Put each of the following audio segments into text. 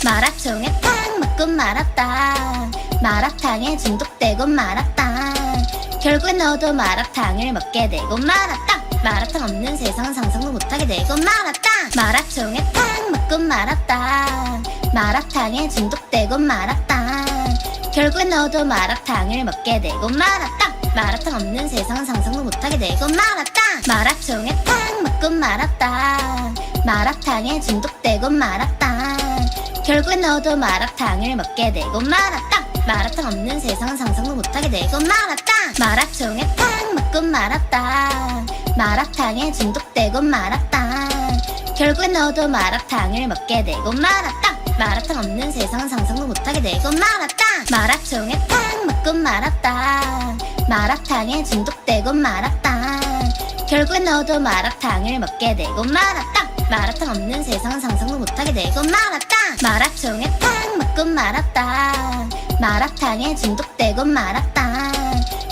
마라총에 탕 맞고 말았다. 마라탕에 중독되고 말았다. 결국엔 너도 마라탕을 먹게 되고 말았다. 마라탕 없는 세상은 상상도 못하게 되고 말았다. 마라총에 탕 맞고 말았다. 마라탕에 중독되고 말았다. 결국엔 너도 마라탕을 먹게 되고 말았다. 마라탕 없는 세상은 상상도 못하게 되고 말았다. 마라총에 탕 맞고 말았다. 마라탕에 중독되고 말았다. 결국엔 너도 마라탕을 먹게 되고 말았다. 마라탕 없는 세상은 상상도 못하게 되고 말았다. 마라총에 탕 맞고 말았다. 마라탕에 중독되고 말았다. 결국엔 너도 마라탕을 먹게 되고 말았다. 마라탕 없는 세상은 상상도 못하게 되고 말았다. 마라총에 탕 맞고 말았다. 마라탕에 중독되고 말았다. 결국엔 너도 마라탕을 먹게 되고 말았다. 마라탕 없는 세상은 상상도 못하게 되고 말았다. 마라총에 탕 맞고 말았다. 마라탕에 중독되고 말았다.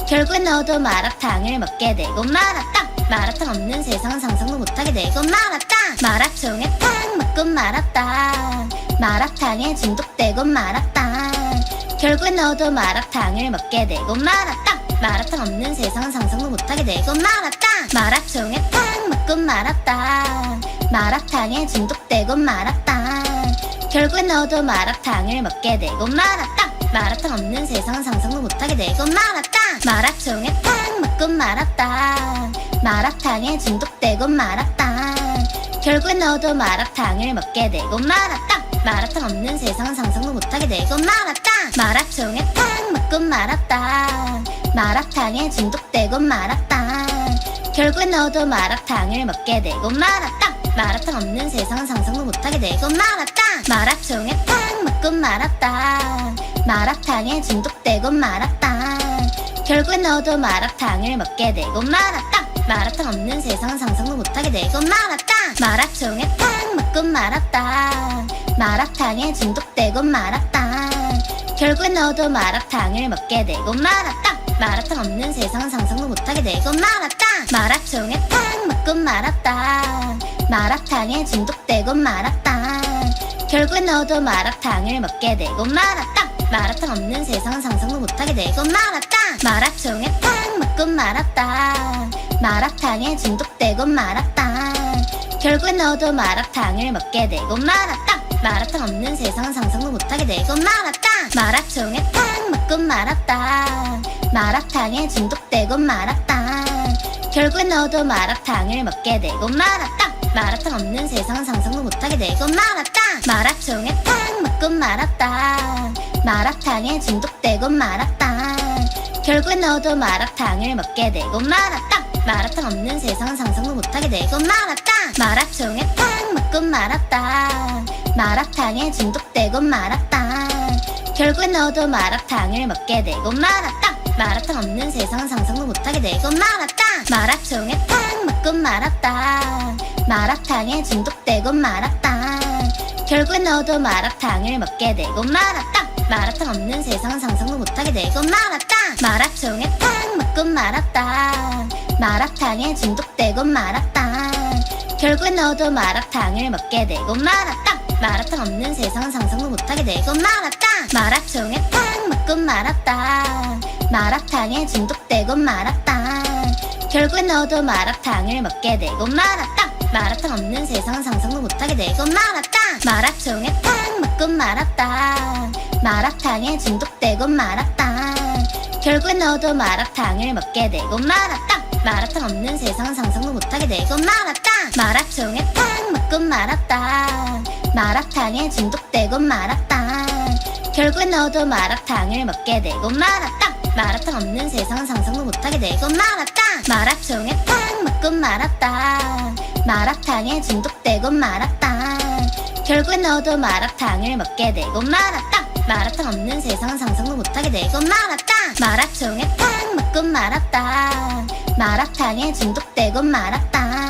결국엔 너도 마라탕을 먹게 되고 말았다. 마라탕 없는 세상은 상상도 못하게 되고 말았다. 마라총에 탕 맞고 말았다. 마라탕에 중독되고 말았다. 결국엔 너도 마라탕을 먹게 되고 말았다. 마라탕 없는 세상은 상상도 못하게 되고 말았다. 마라총에 탕 맞고 말았다. 마라탕에 중독되고 말았다. 결국엔 너도 마라탕을 먹게 되고 말았다. 마라탕 없는 세상은 상상도 못하게 되고 말았다. 마라총에 탕 맞고 말았다. 마라탕에 중독되고 말았다. 결국엔 너도 마라탕을 먹게 되고 말았다. 마라탕 없는 세상은 상상도 못하게 되고 말았다. 마라총에 탕 맞고 말았다. 마라탕에 중독되고 말았다. 결국엔 너도 마라탕을 먹게 되고 말았다. 마라탕 없는 세상은 상상도 못하게 되고 말았다. 마라총에 탕 맞고 말았다. 마라탕에 중독되고 말았다. 결국엔 너도 마라탕을 먹게 되고 말았다. 마라탕 없는 세상은 상상도 못하게 되고 말았다. 마라총에 탕 맞고 말았다. 마라탕에 중독되고 말았다. 결국엔 너도 마라탕을 먹게 되고 말았다. 마라탕 없는 세상은 상상도 못하게 되고 말았다. 마라총에 탕 맞고 말았다. 마라탕에 중독되고 말았다. 결국엔 너도 마라탕을 먹게 되고 말았다. 마라탕 없는 세상은 상상도 못하게 되고 말았다. 마라총에 탕 맞고 말았다. 마라탕에 중독되고 말았다. 결국엔 너도 마라탕을 먹게 되고 말았다. 마라탕 없는 세상은 상상도 못하게 되고 말았다. 마라총에 탕 맞고 말았다. 마라탕에 중독되고 말았다. 결국엔 너도 마라탕을 먹게 되고 말았다. 마라탕 없는 세상은 상상도 못하게 되고 말았다. 마라총에 탕 맞고 말았다. 마라탕에 중독되고 말았다. 결국엔 너도 마라탕을 먹게 되고 말았다. 마라탕 없는 세상은 상상도 못하게 되고 말았다. 마라총에 탕 맞고 말았다. 마라탕에 중독되고 말았다. 결국엔 너도 마라탕을 먹게 되고 말았다. 마라탕 없는 세상은 상상도 못하게 되고 말았다. 마라총에 탕 맞고 말았다. 마라탕에 중독되고 말았다. 결국엔 너도 마라탕을 먹게 되고 말았다. 마라탕 없는 세상은 상상도 못하게 되고 말았다. 마라총에 탕 맞고 말았다. 마라탕에 중독되고 말았다. 결국엔 너도 마라탕을 먹게 되고 말았다. 마라탕 없는 세상은 상상도 못하게 되고 말았다. 마라총에 탕 맞고 말았다. 마라탕에 중독되고 말았다. 결국엔 너도 마라탕을 먹게 되고 말았다. 마라탕 없는 세상은 상상도 못하게 되고 말았다. 마라총에 탕 맞고 말았다. 마라탕에 중독되고 말았다. 결국엔 너도 마라탕을 먹게 되고 말았다. 마라탕 없는 세상은 상상도 못하게 되고 말았다. 마라총에 탕 맞고 말았다. 마라탕에 중독되고 말았다. 결국엔 너도 마라탕을 먹게 되고 말았다. 마라탕 없는 세상은 상상도 못하게 되고 말았다. 마라총에 탕 맞고 말았다. 마라탕에 중독되고 말았다. 결국엔 너도 마라탕을 먹게 되고 말았다. 마라탕 없는 세상은 상상도 못하게 되고 말았다. 마라총에 탕 맞고 말았다. 마라탕에 중독되고 말았다.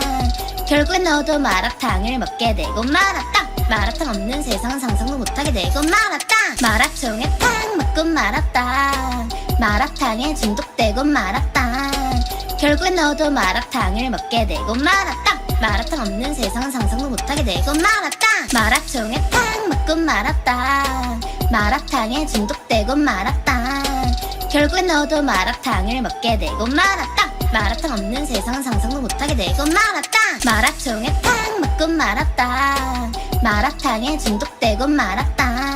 결국엔 너도 마라탕을 먹게 되고 말았다. 마라탕 없는 세상은 상상도 못하게 되고 말았다. 마라총에 탕 맞고 말았다. 마라탕에 중독되고 말았다. 결국엔 너도 마라탕을 먹게 되고 말았다. 마라탕 없는 세상 상상도 못하게 되고 말았다. 마라총에 탕 먹고 말았다. 마라탕에 중독되고 말았다. 결국엔 너도 마라탕을 먹게 되고 말았다. 마라탕 없는 세상 상상도 못하게 되고 말았다. 마라총에 탕 먹고 말았다. 마라탕에 중독되고 말았다.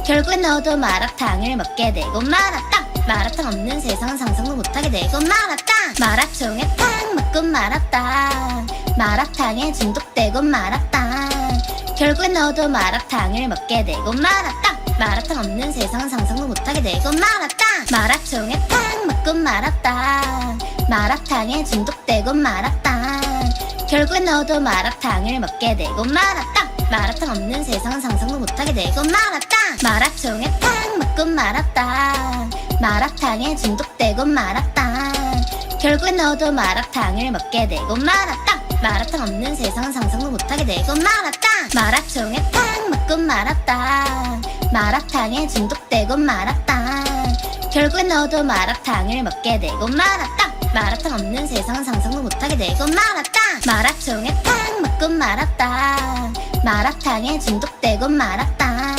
결국엔 너도 마라탕을 먹게 되고 말았다. 마라탕 없는 세상 상상도 못하게 되고 말았다. 마라총에 탕 먹고 말았다. 마라탕에 중독되고 말았다. 결국엔 너도 마라탕을 먹게 되고 말았다. 마라탕 없는 세상 상상도 못하게 되고 말았다. 마라총에 탕 먹고 말았다. 마라탕에 중독되고 말았다. 결국엔 너도 마라탕을 먹게 되고 말았다. 마라탕 없는 세상 상상도 못하게 되고 말았다. 마라총에 탕 먹고 말았다. 마라탕에 중독되고 말았다. 결국엔 너도 마라탕을 먹게 되고 말았다. 마라탕 없는 세상 상상도 못하게 되고 말았다. 마라총에 탕 먹고 말았다. 마라탕에 중독되고 말았다. 결국엔 너도 마라탕을 먹게 되고 말았다. 마라탕 없는 세상 상상도 못하게 되고 말았다. 마라총에 탕 먹고 말았다. 마라탕에 중독되고 말았다.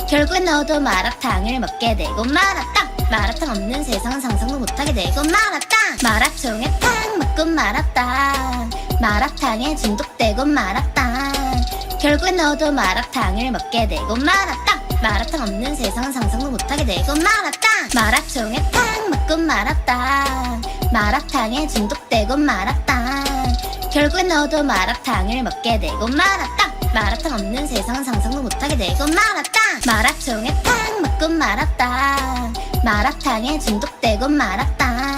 결국엔 너도 마라탕을 먹게 되고 말았다. 마라탕 없는 세상 상상도 못하게 되고 말았다. 마라총에 탕 먹고 말았다. 마라탕에 중독되고 말았다. 결국엔 너도 마라탕을 먹게 되고 말았다. 마라탕 없는 세상 상상도 못하게 되고 말았다. 마라총에 탕 먹고 말았다. 마라탕에 중독되고 말았다. 결국엔 너도 마라탕을 먹게 되고 말았다. 마라탕 없는 세상 상상도 못하게 되고 말았다. 마라총에 탕 먹고 말았다. 마라탕에 중독되고 말았다.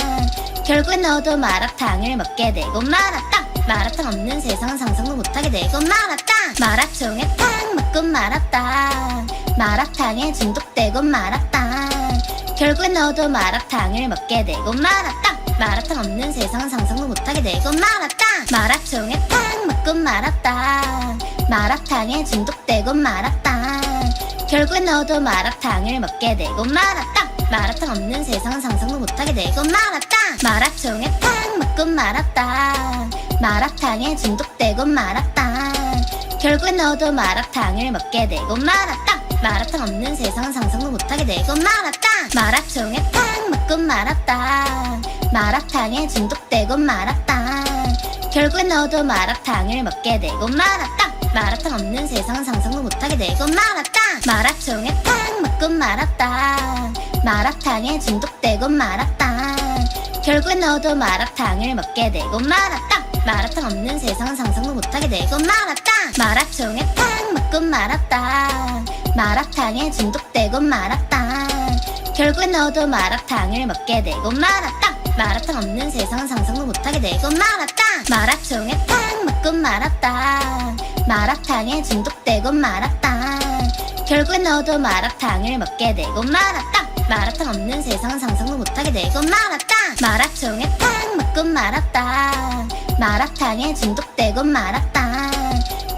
결국엔 너도 마라탕을 먹게 되고 말았다. 마라탕 없는 세상 상상도 못하게 되고 말았다. 마라총에 탕 먹고 말았다. 마라탕에 중독되고 말았다. 결국엔 너도 마라탕을 먹게 되고 말았다. 마라탕 없는 세상 상상도 못하게 되고 말았다. 마라총에 탕 먹고 말았다. 마라탕에 중독되고 말았다. 결국엔 너도 마라탕을 먹게 되고 말았다. 마라탕 없는 세상 상상도 못하게 되고 말았다. 마라총에 탕 먹고 말았다. 마라탕에 중독되고 말았다. 결국엔 너도 마라탕을 먹게 되고 말았다. 마라탕 없는 세상 상상도 못하게 되고 말았다. 마라총에 탕 먹고 말았다. 마라탕에 중독되고 말았다. 결국엔 너도 마라탕을 먹게 되고 말았다. 마라탕 없는 세상 상상도 못하게 되고 말았다. 마라총에 탕 먹고 말았다. 마라탕에 중독되고 말았다. 결국엔 너도 마라탕을 먹게 되고 말았다. 마라탕 없는 세상 상상도 못하게 되고 말았다. 마라총에 탕 먹고 말았다. 마라탕에 중독되고 말았다. 결국엔 너도 마라탕을 먹게 되고 말았다. 마라탕 없는 세상 상상도 못하게 되고 말았다. 마라총에 탕 먹고 말았다. 마라탕에 중독되고 말았다. 결국엔 너도 마라탕을 먹게 되고 말았다. 마라탕 없는 세상 상상도 못하게 되고 말았다. 마라총에 탕 먹고 말았다. 마라탕에 중독되고 말았다.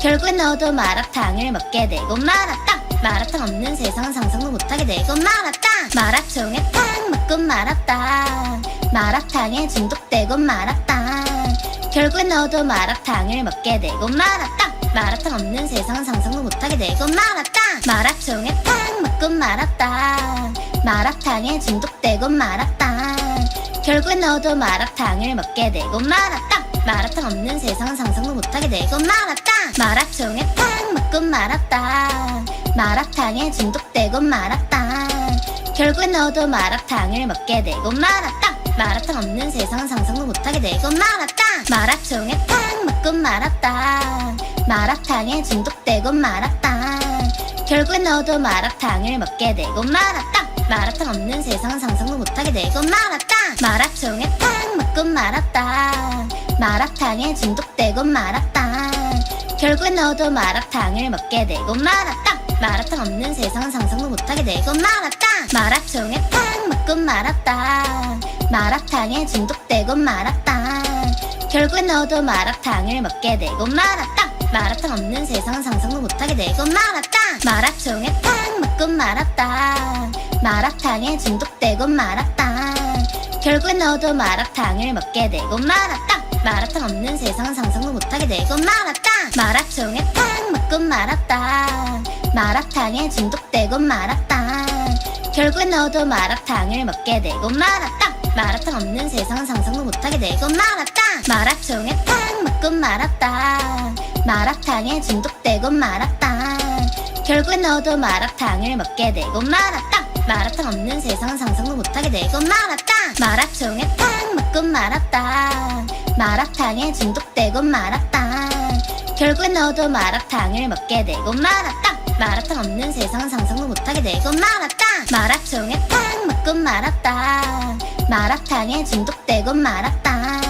결국엔 너도 마라탕을 먹게 되고 말았다. 마라탕 없는 세상 상상도 못하게 되고 말았다. 마라총에 탕 먹고 말았다. 마라탕에 중독되고 말았다. 결국엔 너도 마라탕을 먹게 되고 말았다. 마라탕 없는 세상 상상도 못하게 되고 말았다. 마라총에 탕 먹고 말았다. 마라탕에 중독되고 말았다. 결국엔 너도 마라탕을 먹게 되고 말았다. 마라탕 없는 세상 상상도 못하게 되고 말았다. 마라총에 탕 먹고 말았다. 마라탕에 중독되고 말았다. 결국엔 너도 마라탕을 먹게 되고 말았다. 마라탕 없는 세상 상상도 못하게 되고 말았다. 마라총에 탕 먹고 말았다. 마라탕에 중독되고 말았다. 결국엔 너도 마라탕을 먹게 되고 말았다. 마라탕 없는 세상 상상도 못하게 되고 말았다. 마라총에 탕 먹고 말았다. 마라탕에 중독되고 말았다. 결국엔 너도 마라탕을 먹게 되고 말았다. 마라탕 없는 세상 상상도 못하게 되고 말았다. 마라총에 탕 먹고 말았다. 마라탕에 중독되고 말았다. 결국엔 너도 마라탕을 먹게 되고 말았다. 마라탕 없는 세상 상상도 못하게 되고 말았다. 마라총에 탕 먹고 말았다. 마라탕에 중독되고 말았다. 결국엔 너도 마라탕을 먹게 되고 말았다. 마라탕 없는 세상 상상도 못하게 되고 말았다. 마라총에 탕 맞고 말았다. 마라탕에 중독되고 말았다. 결국엔 너도 마라탕을 먹게 되고 말았다. 마라탕 없는 세상 상상도 못하게 되고 말았다. 마라총에 탕 맞고 말았다. 마라탕에 중독되고 말았다. 결국엔 너도 마라탕을 먹게 되고 말았다. 마라탕 없는 세상 상상도 못하게 되고 말았다. 마라총에 탕 맞고 말았다. 마라탕에 중독되고 말았다. 결국엔 너도 마라탕을 먹게 되고 말았다. 마라탕 없는 세상 상상도 못하게 되고 말았다. 마라총에 탕 맞고 말았다. 마라탕에 중독되고 말았다.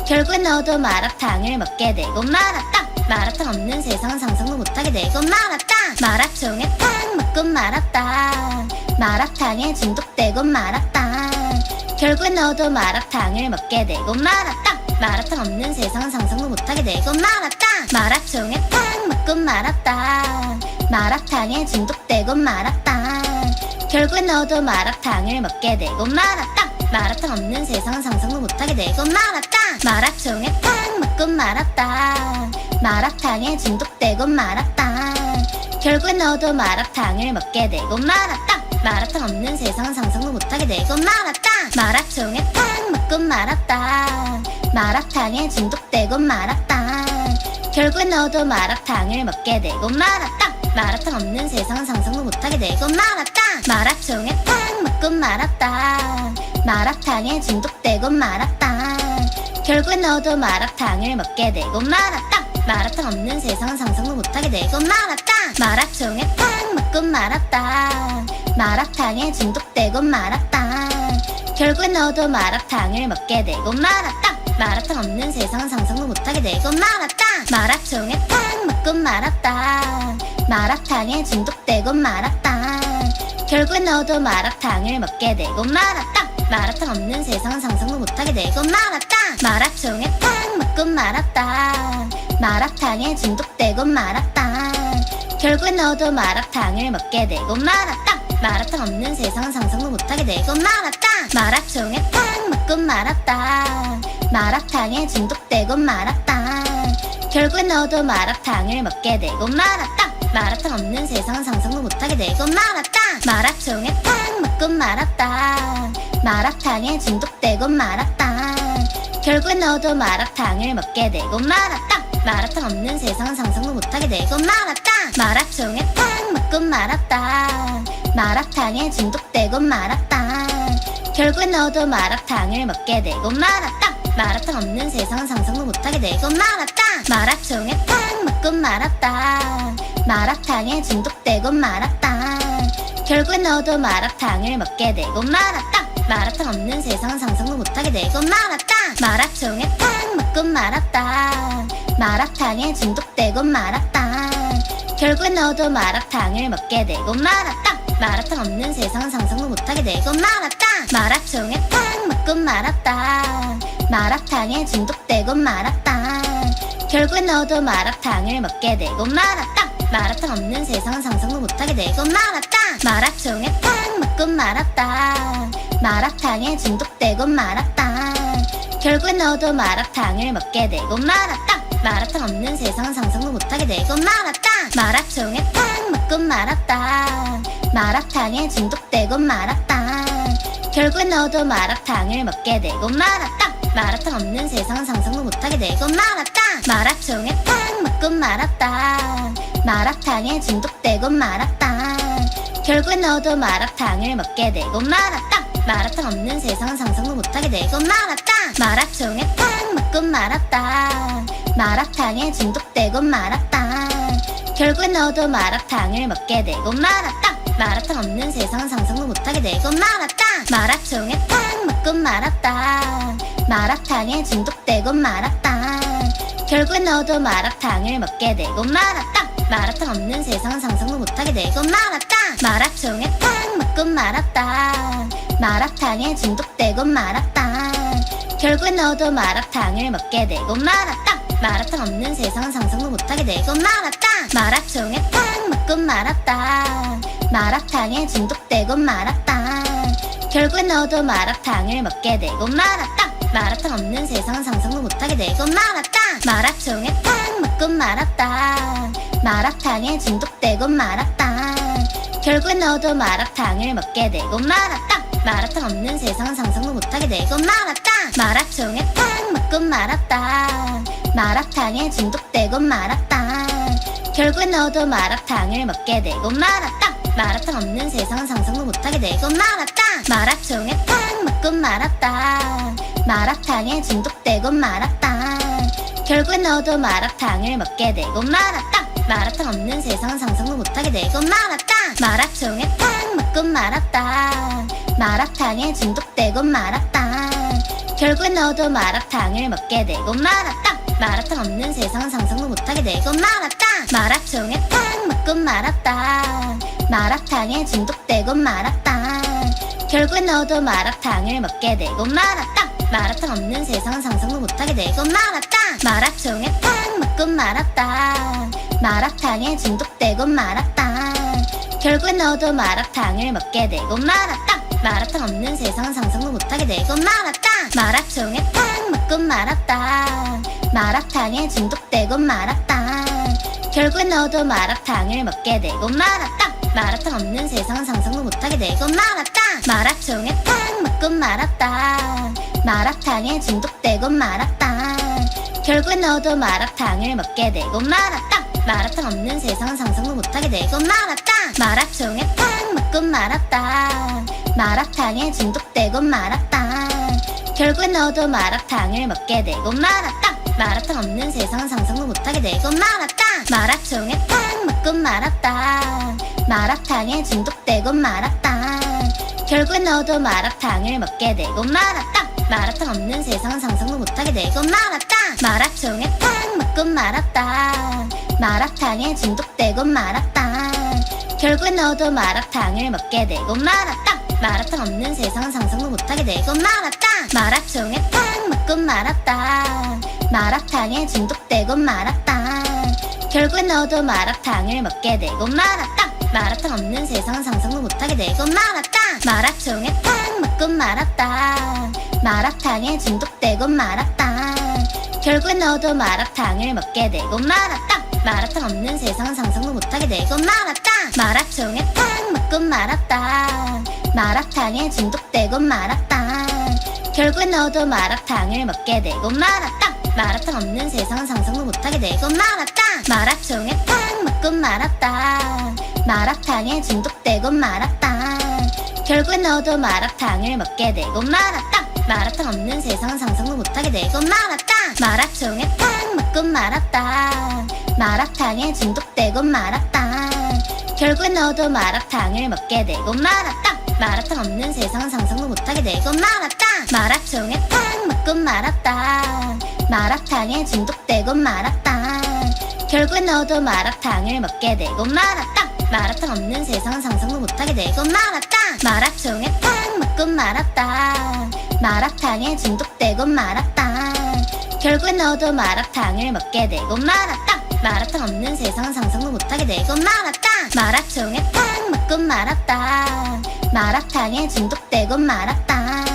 결국엔 너도 마라탕을 먹게 되고 말았다. 마라탕 없는 세상 상상도 못하게 되고 말았다. 마라총에 탕 맞고 말았다. 마라탕에 중독되고 말았다. 결국엔 너도 마라탕을 먹게 되고 말았다. 마라탕 없는 세상 상상도 못하게 되고 말았다. 마라총에 탕 맞고 말았다. 마라탕에 중독되고 말았다. 결국엔 너도 마라탕을 먹게 되고 말았다. 마라탕 없는 세상 상상도 못하게 되고 말았다. 마라총에 탕 맞고 말았다. 마라탕에 중독되고 말았다. 결국엔 너도 마라탕을 먹게 되고 말았다. 마라탕 없는 세상 상상도 못하게 되고 말았다. 마라총에 탕 맞고 말았다. 마라탕에 중독되고 말았다. 결국엔 너도 마라탕을 먹게 되고 말았다. 마라탕 없는 세상 상상도 못하게 되고 말았다. 마라총에 탕 맞고 말았다. 마라탕에 중독되고 말았다. 결국엔 너도 마라탕을 먹게 되고 말았다. 마라탕 없는 세상 상상도 못하게 되고 말았다. 마라총에 탕 맞고 말았다. 마라탕에 중독되고 말았다. 결국엔 너도 마라탕을 먹게 되고 말았다. 마라탕 없는 세상 상상도 못하게 되고 말았다. 마라총에 탕 맞고 말았다. 마라탕에 중독되고 말았다. 결국엔 너도 마라탕을 먹게 되고 말았다. 마라탕 없는 세상 상상도 못하게 되고 말았다. 마라총에 탕 맞고 말았다. 마라탕에 중독되고 말았다. 결국엔 너도 마라탕을 먹게 되고 말았다. 마라탕 없는 세상 상상도 못하게 되고 말았다. 마라총에 탕 맞고 말았다. 마라탕에 중독되고 말았다. 결국엔 너도 마라탕을 먹게 되고 말았다. 마라탕 없는 세상 상상도 못하게 되고 말았다. 마라총에 탕 맞고 말았다. 마라탕에 중독되고 말았다. 결국엔 너도 마라탕을 먹게 되고 말았다. 마라탕 없는 세상 상상도 못하게 되고 말았다. 마라총에 탕 맞고 말았다. 마라탕에 중독되고 말았다. 결국엔 너도 마라탕을 먹게 되고 말았다. 마라탕 없는 세상 상상도 못하게 되고 말았다. 마라총에 탕 맞고 말았다. 마라탕에 중독되고 말았다. 결국엔 너도 마라탕을 먹게 되고 말았다. 마라탕 없는 세상 상상도 못하게 되고 말았다. 마라총에 탕 맞고 말았다. 마라탕에 중독되고 말았다. 결국엔 너도 마라탕을 먹게 되고 말았다. 마라탕 없는 세상 상상도 못하게 되고 말았다. 마라총에 탕 맞고 말았다. 마라탕에 중독되고 말았다. 결국엔 너도 마라탕을 먹게 되고 말았다. 마라탕 없는 세상 상상도 못하게 되고 말았다. 마라총에 탕 맞고 말았다. 마라탕에 중독되고 말았다. 결국엔 너도 마라탕을 먹게 되고 말았다. 마라탕 없는 세상 상상도 못하게 되고 말았다. 마라총에 탕 맞고 말았다. 마라탕에 중독되고 말았다. 결국엔 너도 마라탕을 먹게 되고 말았다. 마라탕 없는 세상 상상도 못하게 되고 말았다. 마라총에 탕 맞고 말았다. 마라탕에 중독되고 말았다. 결국엔 너도 마라탕을 먹게 되고 말았다. 마라탕 없는 세상 상상도 못하게 되고 말았다. 마라총에 탕 맞고 말았다. 마라탕에 중독되고 말았다. 결국엔 너도 마라탕을 먹게 되고 말았다. 마라탕 없는 세상 상상도 못하게 되고 말았다. 마라총에 탕 맞고 말았다. 마라탕에 중독되고 말았다. 결국엔 너도 마라탕을 먹게 되고 말았다. 마라탕 없는 세상 상상도 못하게 되고 말았다. 마라총에 탕 맞고 말았다. 마라탕에 중독되고 말았다. 결국엔 너도 마라탕을 먹게 되고 말았다. 마라탕 없는 세상 상상도 못하게 되고 말았다. 마라총에 탕 맞고 말았다. 마라탕에 중독되고 말았다. 결국엔 너도 마라탕을 먹게 되고 말았다. 마라탕 없는 세상 상상도 못하게 되고 마라탕 마라총에 탕 먹고 마라탕 마라탕에 중독되고 마라탕 결국엔 너도 마라탕을 먹게 되고 마라탕 마라탕 없는 세상 상상도 못하게 되고 마라탕 마라총에 탕 먹고 마라탕 마라탕에 중독되고 마라탕 결국엔 너도 마라탕을 먹게 되고 마라탕 마라탕 없는 세상 상상도 못하게 되고 마라탕 마라총에 탕 먹고 마라탕 마라탕에 중독되고 마라탕 결국엔 너도 마라탕을 먹게 되고 마라탕 마라탕 없는 세상 상상도 못하게 되고 마라탕 마라총에 탕 먹고 마라탕 마라탕에 중독되고 마라탕 결국엔 너도 마라탕을 먹게 되고 마라탕 마라탕 없는 세상 상상도 못하게 되고 마라탕 마라총에 탕 먹고 마라탕 마라탕에 중독되고 마라탕 결국엔 너도 마라탕을 먹게 되고 마라탕 마라탕 없는 세상 상상도 못하게 되고 마라탕 마라총에 탕 먹고 마라탕 마라탕에 중독되고 마라탕 결국엔 너도 마라탕을 먹게 되고 마라탕 마라탕 없는 세상 상상도 못하게 되고 마라탕 마라총에 탕 먹고 마라탕 마라탕에 중독되고 마라탕 결국엔 너도 마라탕을 먹게 되고 마라탕 마라탕 없는 세상 상상도 못하게 되고 마라탕 마라총에 탕 먹고 마라탕 마라탕에 중독되고 마라탕 결국엔 너도 마라탕을 먹게 되고 마라탕 마라탕 없는 세상 상상도 못하게 되고 마라탕 마라총에 탕 먹고 마라탕 마라탕에 중독되고 마라탕 결국엔 너도 마라탕을 먹게 되고 마라탕 마라탕 없는 세상 상상도 못하게 되고 마라탕 마라총에 탕 먹고 마라탕 마라탕에 중독되고 마라탕 결국엔 너도 마라탕을 먹게 되고 마라탕 마라탕 없는 세상 상상도 못하게 되고 마라탕 마라총에 탕 먹고 마라탕 마라탕에 중독되고 마라탕 결국엔 너도 마라탕을 먹게 되고 마라탕 마라탕 없는 세상 상상도 못하게 되고 마라탕 마라총에 탕 먹고 마라탕 마라탕에 중독되고 마라탕 결국엔 너도 마라탕을 먹게 되고 마라탕 마라탕 없는 세상 상상도 못하게 되고 마라탕 마라총에 탕 먹고 마라탕 마라탕에 중독되고 마라탕 결국엔 너도 마라탕을 먹게 되고 마라탕 마라탕 없는 세상 상상도 못하게 되고 마라탕 마라총에 탕 먹고 마라탕 마라탕에 중독되고 마라탕 결국엔 너도 마라탕을 먹게 되고 마라탕 마라탕 없는 세상 상상도 못하게 되고 마라탕 마라총에 탕 먹고 마라탕 마라탕에 중독되고 마라탕 결국엔 너도 마라탕을 먹게 되고 마라탕 마라탕 없는 세상 상상도 못하게 되고 마라탕 마라총에 탕 먹고 마라탕 마라탕에 중독되고 마라탕 결국엔 너도 마라탕을 먹게 되고 마라탕 마라탕 없는 세상 상상도 못하게 되고 마라탕 마라총에 탕 먹고 마라탕 마라탕에 중독되고 마라탕 결국엔 너도 마라탕을 먹게 되고 마라탕 마라탕 없는 세상 상상도 못하게 되고 마라탕 마라총에 탕 먹고 마라탕 마라탕에 중독되고 마라탕 결국엔 너도 마라탕을 먹게 되고 마라탕 마라탕 없는 세상 상상도 못하게 되고 마라탕 마라총에 탕 먹고 마라탕 마라탕에 중독되고 마라탕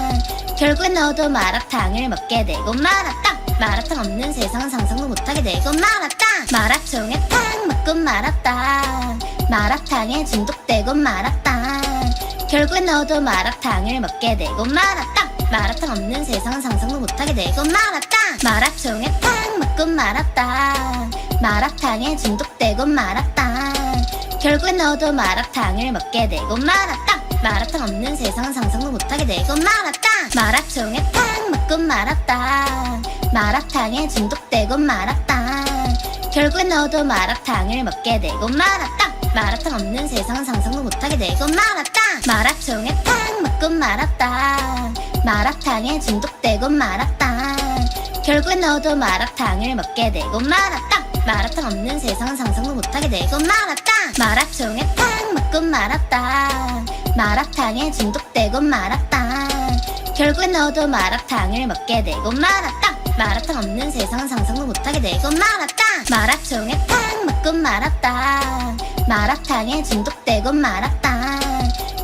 결국엔 너도 마라탕을 먹게 되고 마라탕 마라탕 없는 세상 상상도 못하게 되고 마라탕 마라총에 탕 먹고 마라탕 마라탕에 중독되고 마라탕 결국엔 너도 마라탕을 먹게 되고 마라탕 마라탕 없는 세상 상상도 못하게 되고 마라탕 마라총에 탕 먹고 마라탕 마라탕에 중독되고 마라탕 결국엔 너도 마라탕을 먹게 되고 마라탕 마라탕 없는 세상 상상도 못하게 되고 마라탕 마라총에 탕 먹고 마라탕 마라탕에 중독되고 마라탕 결국엔 너도 마라탕을 먹게 되고 마라탕 마라탕 없는 세상 상상도 못하게 되고 마라탕 마라총에 탕 먹고 마라탕 마라탕에 중독되고 마라탕 결국엔 너도 마라탕을 먹게 되고 마라탕 마라탕 없는 세상 상상도 못하게 되고 마라탕 마라총에 탕 먹고 마라탕 마라탕에 중독되고 마라탕 결국엔 너도 마라탕을 먹게 되고 마라탕 마라탕 없는 세상 상상도 못하게 되고 마라탕 마라총에 탕 먹고 마라탕 마라탕에 중독되고 마라탕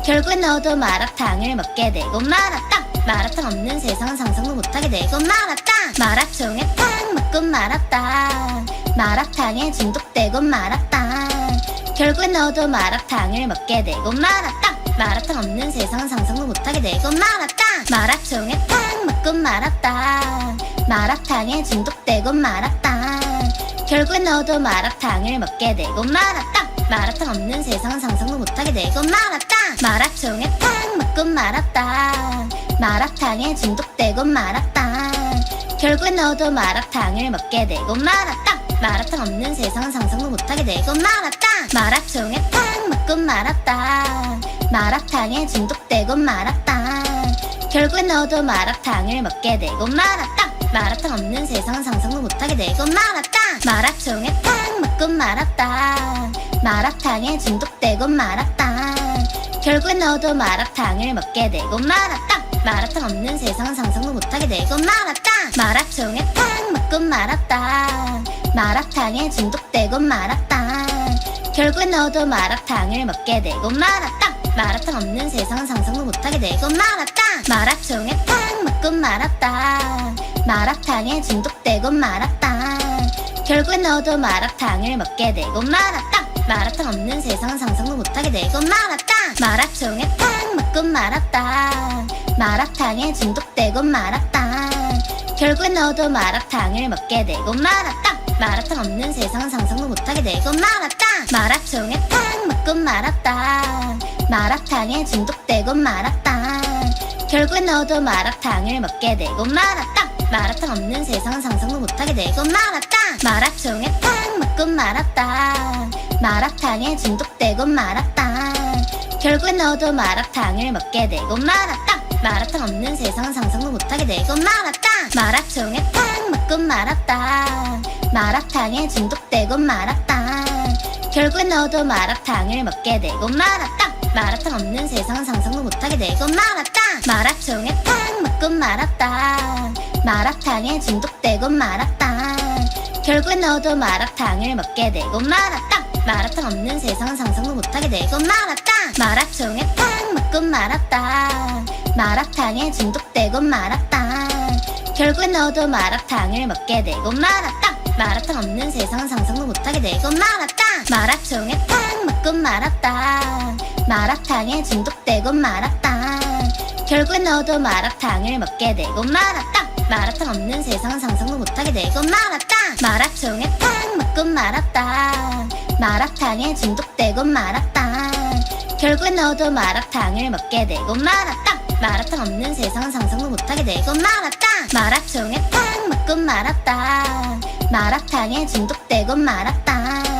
결국엔 너도 마라탕을 먹게 되고 마라탕 마라탕 없는 세상 상상도 못하게 되고 마라탕 마라총에 탕 맞고 마라탕 마라탕에 중독되고 마라탕 결국엔 너도 마라탕을 먹게 되고 마라탕 마라탕 없는 세상 상상도 못하게 되고 마라탕 마라총에 탕 맞고 마라탕 마라탕에 중독되고 마라탕 결국엔 너도 마라탕을 먹게 되고 마라탕 마라탕 없는 세상 상상도 못하게 되고 마라탕 마라총에 탕 맞고 마라탕 마라탕에 중독되고 마라탕 결국엔 너도 마라탕을 먹게 되고 마라탕 마라탕 없는 세상 상상도 못하게 되고 마라탕 마라총에 탕 맞고 마라탕 마라탕에 중독되고 마라탕 결국엔 너도 마라탕을 먹게 되고 마라탕 마라탕 없는 세상 상상도 못하게 되고 마라탕 마라총에 탕 맞고 마라탕 마라탕에 중독되고 마라탕 결국엔 너도 마라탕을 먹게 되고 마라탕 마라탕 없는 세상 상상도 못하게 되고 마라탕 마라총에 탕 맞고 마라탕 마라탕에 중독되고 마라탕 결국엔 너도 마라탕을 먹게 되고 마라탕 마라탕 없는 세상 상상도 못하게 되고 마라탕 마라총에 탕 맞고 마라탕 마라탕에 중독되고 마라탕 결국엔 너도 마라탕을 먹게 되고 마라탕 마라탕 없는 세상 상상도 못하게 되고 마라탕 마라총에 탕 맞고 마라탕 마라탕에 중독되고 마라탕 결국엔 너도 마라탕을 먹게 되고 마라탕 마라탕 없는 세상 상상도 못하게 되고 마라탕 마라총에 탕 맞고 마라탕 마라탕에 중독되고 마라탕 결국엔 너도 마라탕을 먹게 되고 마라탕 마라탕 없는 세상 상상도 못하게 되고 마라탕 마라총에 탕 맞고 마라탕 마라탕에 중독되고 마라탕 결국엔 너도 마라탕을 먹게 되고 마라탕 마라탕 없는 세상 상상도 못하게 되고 마라탕 마라총에 탕 맞고 마라탕 마라탕에 중독되고 마라탕 결국엔 너도 마라탕을 먹게 되고 마라탕 마라탕 없는 세상 상상도 못하게 되고 마라탕 마라총에 탕 맞고 마라탕 마라탕에 중독되고 마라탕 결국엔 너도 마라탕을 먹게 되고 마라탕 마라탕 없는 세상 상상도 못하게 되고 마라탕 마라총에 탕 맞고 마라탕 마라탕에 중독되고 마라탕 결국엔 너도 마라탕을 먹게 되고 마라탕 마라탕 없는 세상 상상도 못하게 되고 마라탕 마라총에 탕 맞고 마라탕 마라탕에 중독되고 마라탕 결국엔 너도 마라탕을 먹게 되고 마라탕 마라탕 없는 세상 상상도 못하게 되고 마라탕 마라총에 탕 맞고 마라탕 마라탕에 중독되고 마라탕 결국엔 너도 마라탕을 먹게 되고 마라탕 마라탕 없는 세상 상상도 못하게 되고 마라탕 마라총에 탕 맞고 마라탕 마라탕에 중독되고 마라탕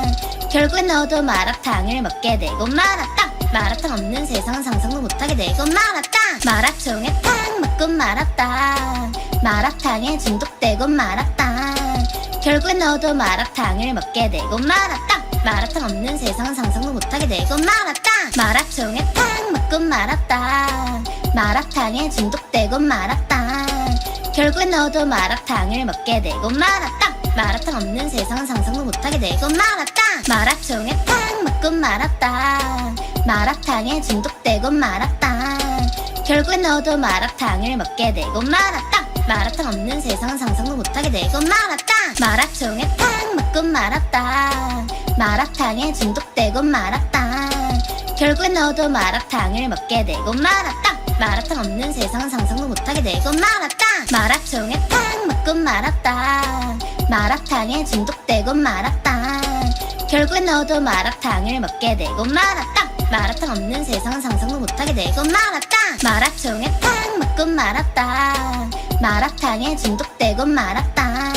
결국엔 너도 마라탕을 먹게 되고 마라탕 마라탕 없는 세상 상상도 못하게 되고 마라탕 마라총에 탕 맞고 마라탕 마라탕에 중독되고 마라탕 결국엔 너도 마라탕을 먹게 되고 마라탕 마라탕 없는 세상 상상도 못하게 되고 마라탕 마라총에 탕 맞고 마라탕 마라탕에 중독되고 마라탕 결국엔 너도 마라탕을 먹게 되고 마라탕 마라탕 없는 세상 상상도 못하게 되고 마라탕 마라총에 탕 맞고 마라탕 마라탕에 중독되고 마라탕 결국엔 너도 마라탕을 먹게 되고 마라탕 마라탕 없는 세상 상상도 못하게 되고 마라탕 마라총에 탕 맞고 마라탕 마라탕에 중독되고 마라탕 결국엔 너도 마라탕을 먹게 되고 마라탕 마라탕 없는 세상 상상도 못하게 되고 마라탕 마라총에 탕 맞고 마라탕 마라탕에 중독되고 마라탕 결국엔 너도 마라탕을 먹게 되고 마라탕 마라탕 없는 세상 상상도 못하게 되고 마라탕 마라총에 탕 맞고 마라탕 마라탕에 중독되고 마라탕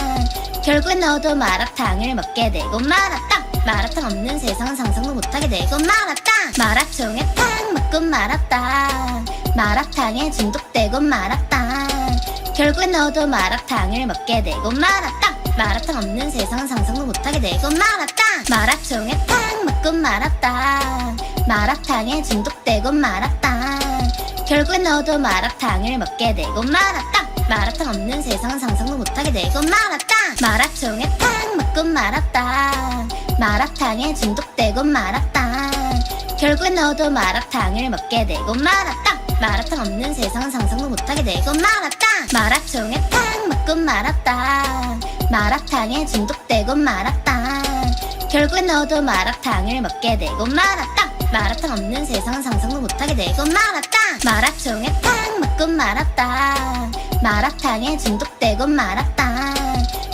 결국엔 너도 마라탕을 먹게 되고 마라탕 마라탕 없는 세상 상상도 못하게 되고 마라탕 마라총에 탕 맞고 마라탕 마라탕에 중독되고 마라탕 결국엔 너도 마라탕을 먹게 되고 마라탕 마라탕 없는 세상 상상도 못하게 되고 마라탕 마라총에 탕 맞고 마라탕 마라탕에 중독되고 마라탕 결국엔 너도 마라탕을 먹게 되고 마라탕 마라탕 없는 세상 상상도 못하게 되고 마라탕 마라총에 탕 맞고 마라탕 마라탕에 중독되고 마라탕 결국엔 너도 마라탕을 먹게 되고 마라탕 마라탕 없는 세상 상상도 못하게 되고 말았다. 마라총에 탕 맞고 말았다. 마라탕에 중독되고 말았다. 결국엔 너도 마라탕을 먹게 되고 말았다. 마라탕 없는 세상 상상도 못하게 되고 말았다. 마라총에 탕 맞고 말았다. 마라탕에 중독되고 말았다.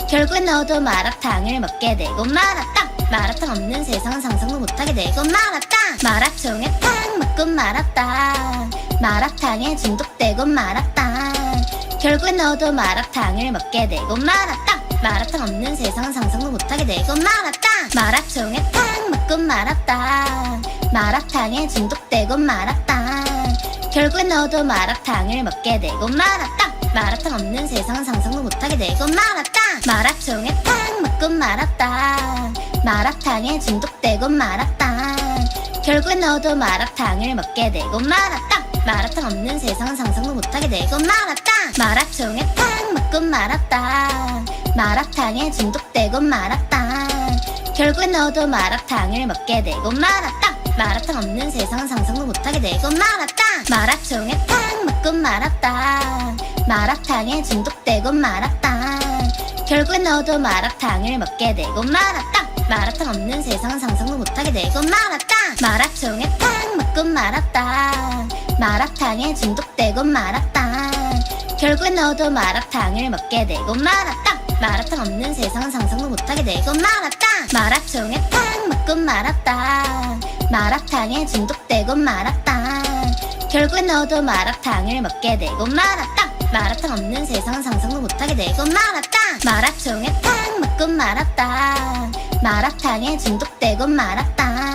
결국엔 너도 마라탕을 먹게 되고 말았다. 마라탕 없는 세상 상상도 못하게 되고 말았다. 마라총에 탕 맞고 말았다. 마라탕에 중독되고 말았다. 결국엔 너도 마라탕을 먹게 되고 말았다. 마라탕 없는 세상 상상도 못하게 되고 말았다. 마라총에 탕 맞고 말았다. 마라탕에 중독되고 말았다. 결국엔 너도 마라탕을 먹게 되고 말았다. 마라탕 없는 세상 상상도 못하게 되고 말았다. 마라총에 탕 맞고 말았다. 마라탕에 중독되고 말았다. 결국엔 너도 마라탕을 먹게 되고 말았다. 마라탕 없는 세상 상상도 못하게 되고 말았다. 마라총에 탕 맞고 말았다. 마라탕에 중독되고 말았다. 결국엔 너도 마라탕을 먹게 되고 말았다. 마라탕 없는 세상 상상도 못하게 되고 말았다. 마라총에 탕 맞고 말았다. 마라탕에 중독되고 말았다. 결국엔 너도 마라탕을 먹게 되고 말았다. 마라탕 없는 세상 상상도 못하게 되고 말았다. 마라총에 탕 맞고 말았다. 마라탕에 중독되고 말았다. 결국엔 너도 마라탕을 먹게 되고 말았다. 마라탕 없는 세상 상상도 못하게 되고 말았다. 마라총에 탕 맞고 말았다. 마라탕에 중독되고 말았다. 결국엔 너도 마라탕을 먹게 되고 말았다. 마라탕 없는 세상 상상도 못하게 되고 말았다. 마라총에 탕 맞고 말았다. 마라탕에 중독되고 말았다.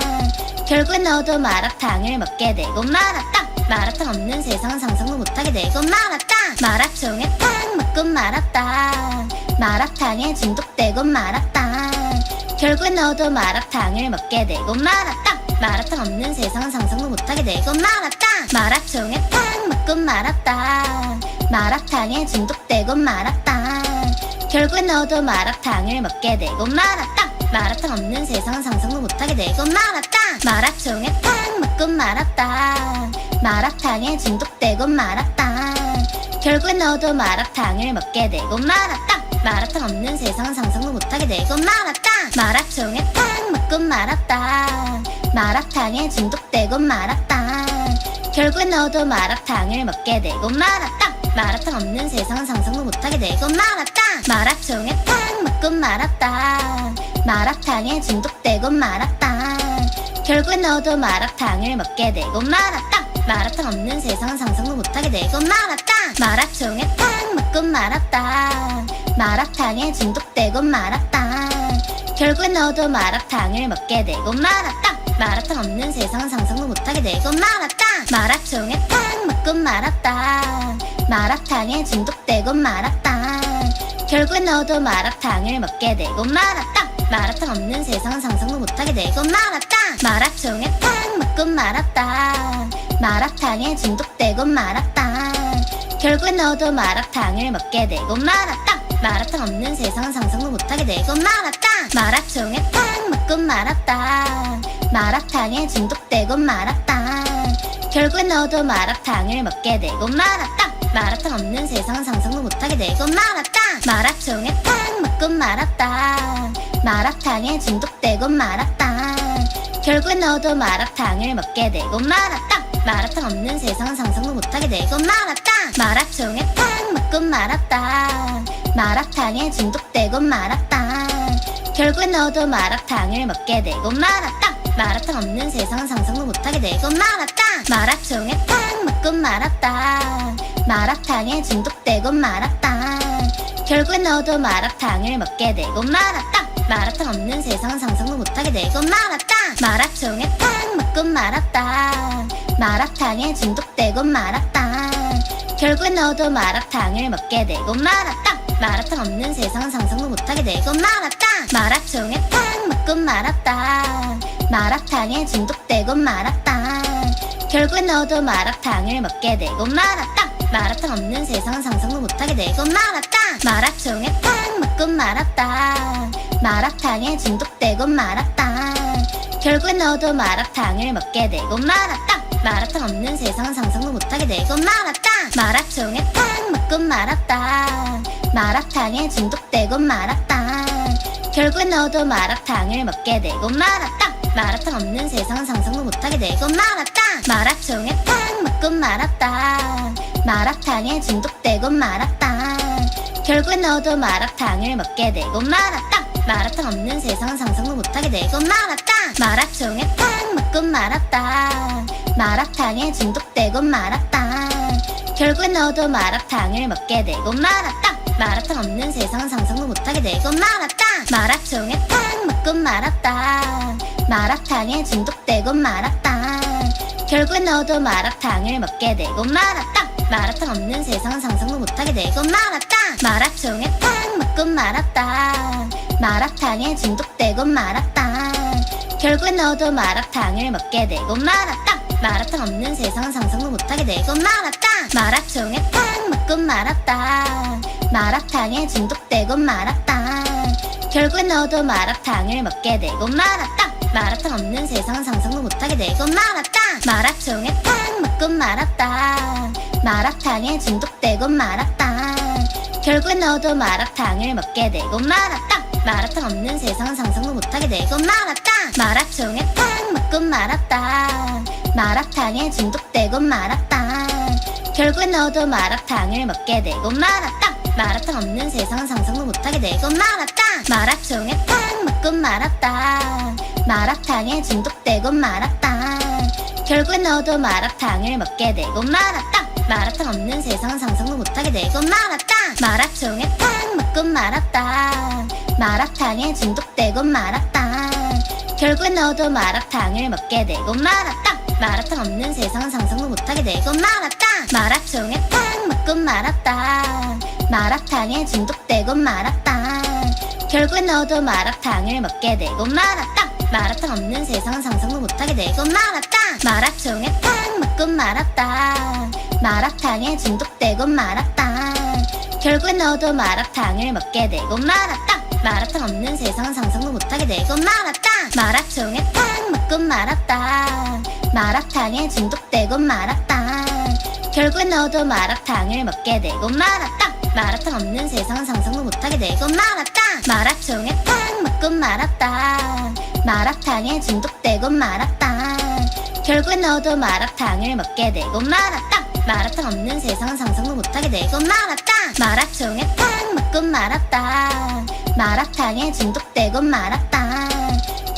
결국엔 너도 마라탕을 먹게 되고 말았다. 마라탕 없는 세상 상상도 못하게 되고 말았다. 마라총에 탕 맞고 말았다. 마라탕에 중독되고 말았다. 결국엔 너도 마라탕을 먹게 되고 말았다. 마라탕 없는 세상 상상도 못하게 되고 말았다. 마라총에 탕 맞고 말았다. 마라탕에 중독되고 말았다. 결국엔 너도 마라탕을 먹게 되고 말았다. 마라탕 없는 세상 상상도 못하게 되고 말았다. 마라총에 탕 맞고 말았다. 마라탕에 중독되고 말았다. 결국엔 너도 마라탕을 먹게 되고 말았다. 마라탕 없는 세상 상상도 못하게 되고 말았다. 마라총에 탕 맞고 말았다. 마라탕에 중독되고 말았다. 결국엔 너도 마라탕을 먹게 되고 말았다. 마라탕 없는 세상 상상도 못하게 되고 말았다. 마라총에 탕 맞고 말았다. 마라탕에 중독되고 말았다. 결국엔 너도 마라탕을 먹게 되고 말았다. 마라탕 없는 세상 상상도 못하게 되고 말았다. 마라총에 탕 맞고 말았다. 마라탕에 중독되고 말았다. 결국엔 너도 마라탕을 먹게 되고 말았다. 마라탕 없는 세상 상상도 못하게 되고 말았다. 마라총에 탕 맞고 말았다. 마라탕에 중독되고 말았다. 결국엔 너도 마라탕을 먹게 되고 말았다. 마라탕 없는 세상 상상도 못하게 되고 말았다. 마라총에 탕 맞고 말았다. 마라탕에 중독되고 말았다. 결국엔 너도 마라탕을 먹게 되고 말았다. 마라탕 없는 세상 상상도 못하게 되고 말았다. 마라총에 탕 맞고 말았다. 마라탕에 중독되고 말았다. 결국엔 너도 마라탕을 먹게 되고 말았다. 마라탕 없는 세상 상상도 못하게 되고 말았다. 마라총에 탕 맞고 말았다. 마라탕에 중독되고 말았다. 결국엔 너도 마라탕을 먹게 되고 말았다. 마라탕 없는 세상 상상도 못하게 되고 말았다. 마라총에 탕 맞고 말았다. 마라탕에 중독되고 말았다. 결국엔 너도 마라탕을 먹게 되고 말았다. 마라탕 없는 세상 상상도 못하게 되고 말았다. 마라총에 탕 맞고 말았다. 마라탕에 중독되고 말았다. 결국엔 너도 마라탕을 먹게 되고 말았다. 마라탕 없는 세상 상상도 못하게 되고 말았다. 마라총에 탕 맞고 말았다. 마라탕에 중독되고 말았다. 결국엔 너도 마라탕을 먹게 되고 말았다. 마라탕 없는 세상 상상도 못하게 되고 말았다. 마라총에 탕 맞고 말았다. 마라탕에 중독되고 말았다. 결국엔 너도 마라탕을 먹게 되고 말았다. 마라탕 없는 세상 상상도 못하게 되고 말았다. 마라총에 탕 맞고 말았다. 마라탕에 중독되고 말았다. 결국엔 너도 마라탕을 먹게 되고 말았다. 마라탕 없는 세상 상상도 못하게 되고 마라탕 마라총에 탕 맞고 마라탕 마라탕에 중독되고 마라탕 결국엔 너도 마라탕을 먹게 되고 마라탕 마라탕 없는 세상 상상도 못하게 되고 마라탕 마라총에 탕 맞고 마라탕 마라탕에 중독되고 마라탕 결국엔 너도 마라탕을 먹게 되고 마라탕 마라탕 없는 세상 상상도 못하게 되고 마라탕 마라총에 탕 맞고 마라탕 마라탕에 중독되고 마라탕 결국엔 너도 마라탕을 먹게 되고 마라탕 마라탕 없는 세상 상상도 못하게 되고 마라탕 마라총에 탕 맞고 마라탕 마라탕에 중독되고 마라탕 결국엔 너도 마라탕을 먹게 되고 마라탕 마라탕 없는 세상 상상도 못하게 되고 마라탕 마라총에 탕 맞고 마라탕 마라탕에 중독되고 마라탕 결국엔 너도 마라탕을 먹게 되고 마라탕 마라탕 없는 세상 상상도 못하게 되고 마라탕 마라총에 탕 맞고 마라탕 마라탕에 중독되고 마라탕 결국엔 너도 마라탕을 먹게 되고 마라탕 마라탕 없는 세상 상상도 못하게 되고 마라탕 마라총에 탕 맞고 마라탕 마라탕에 중독되고 마라탕 결국엔 너도 마라탕을 먹게 되고 마라탕 마라탕 없는 세상 상상도 못하게 되고 마라탕 마라총에 탕 맞고 마라탕 마라탕에 중독되고 마라탕 결국엔 너도 마라탕을 먹게 되고 마라탕 마라탕 없는 세상 상상도 못하게 되고 마라탕 마라총에 탕 맞고 마라탕 마라탕에 중독되고 마라탕 결국엔 너도 마라탕을 먹게 되고 마라탕 마라탕 없는 세상 상상도 못하게 되고 마라탕 마라총에 탕 맞고 마라탕 마라탕에 중독되고 마라탕 결국엔 너도 마라탕을 먹게 되고 마라탕 마라탕 없는 세상 상상도 못하게 되고 마라탕 마라총에 탕 맞고 마라탕 마라탕에 중독되고 마라탕 결국엔 너도 마라탕을 먹게 되고 마라탕 마라탕 없는 세상 상상도 못하게 되고 마라탕 마라총에 탕 맞고 마라탕 마라탕에 중독되고 마라탕 결국엔 너도 마라탕을 먹게 되고 마라탕 마라탕 없는 세상 상상도 못하게 되고 마라탕 마라총에 탕 맞고 마라탕 마라탕에 중독되고 마라탕 결국엔 너도 마라탕을 먹게 되고 마라탕 마라탕 없는 세상 상상도 못하게 되고 마라탕 마라총에 탕 맞고 마라탕 마라탕에 중독되고 마라탕 결국엔 너도 마라탕을 먹게 되고 마라탕 마라탕 없는 세상 상상도 못하게 되고 마라탕 마라총에 탕 맞고 마라탕 마라탕에 중독되고 마라탕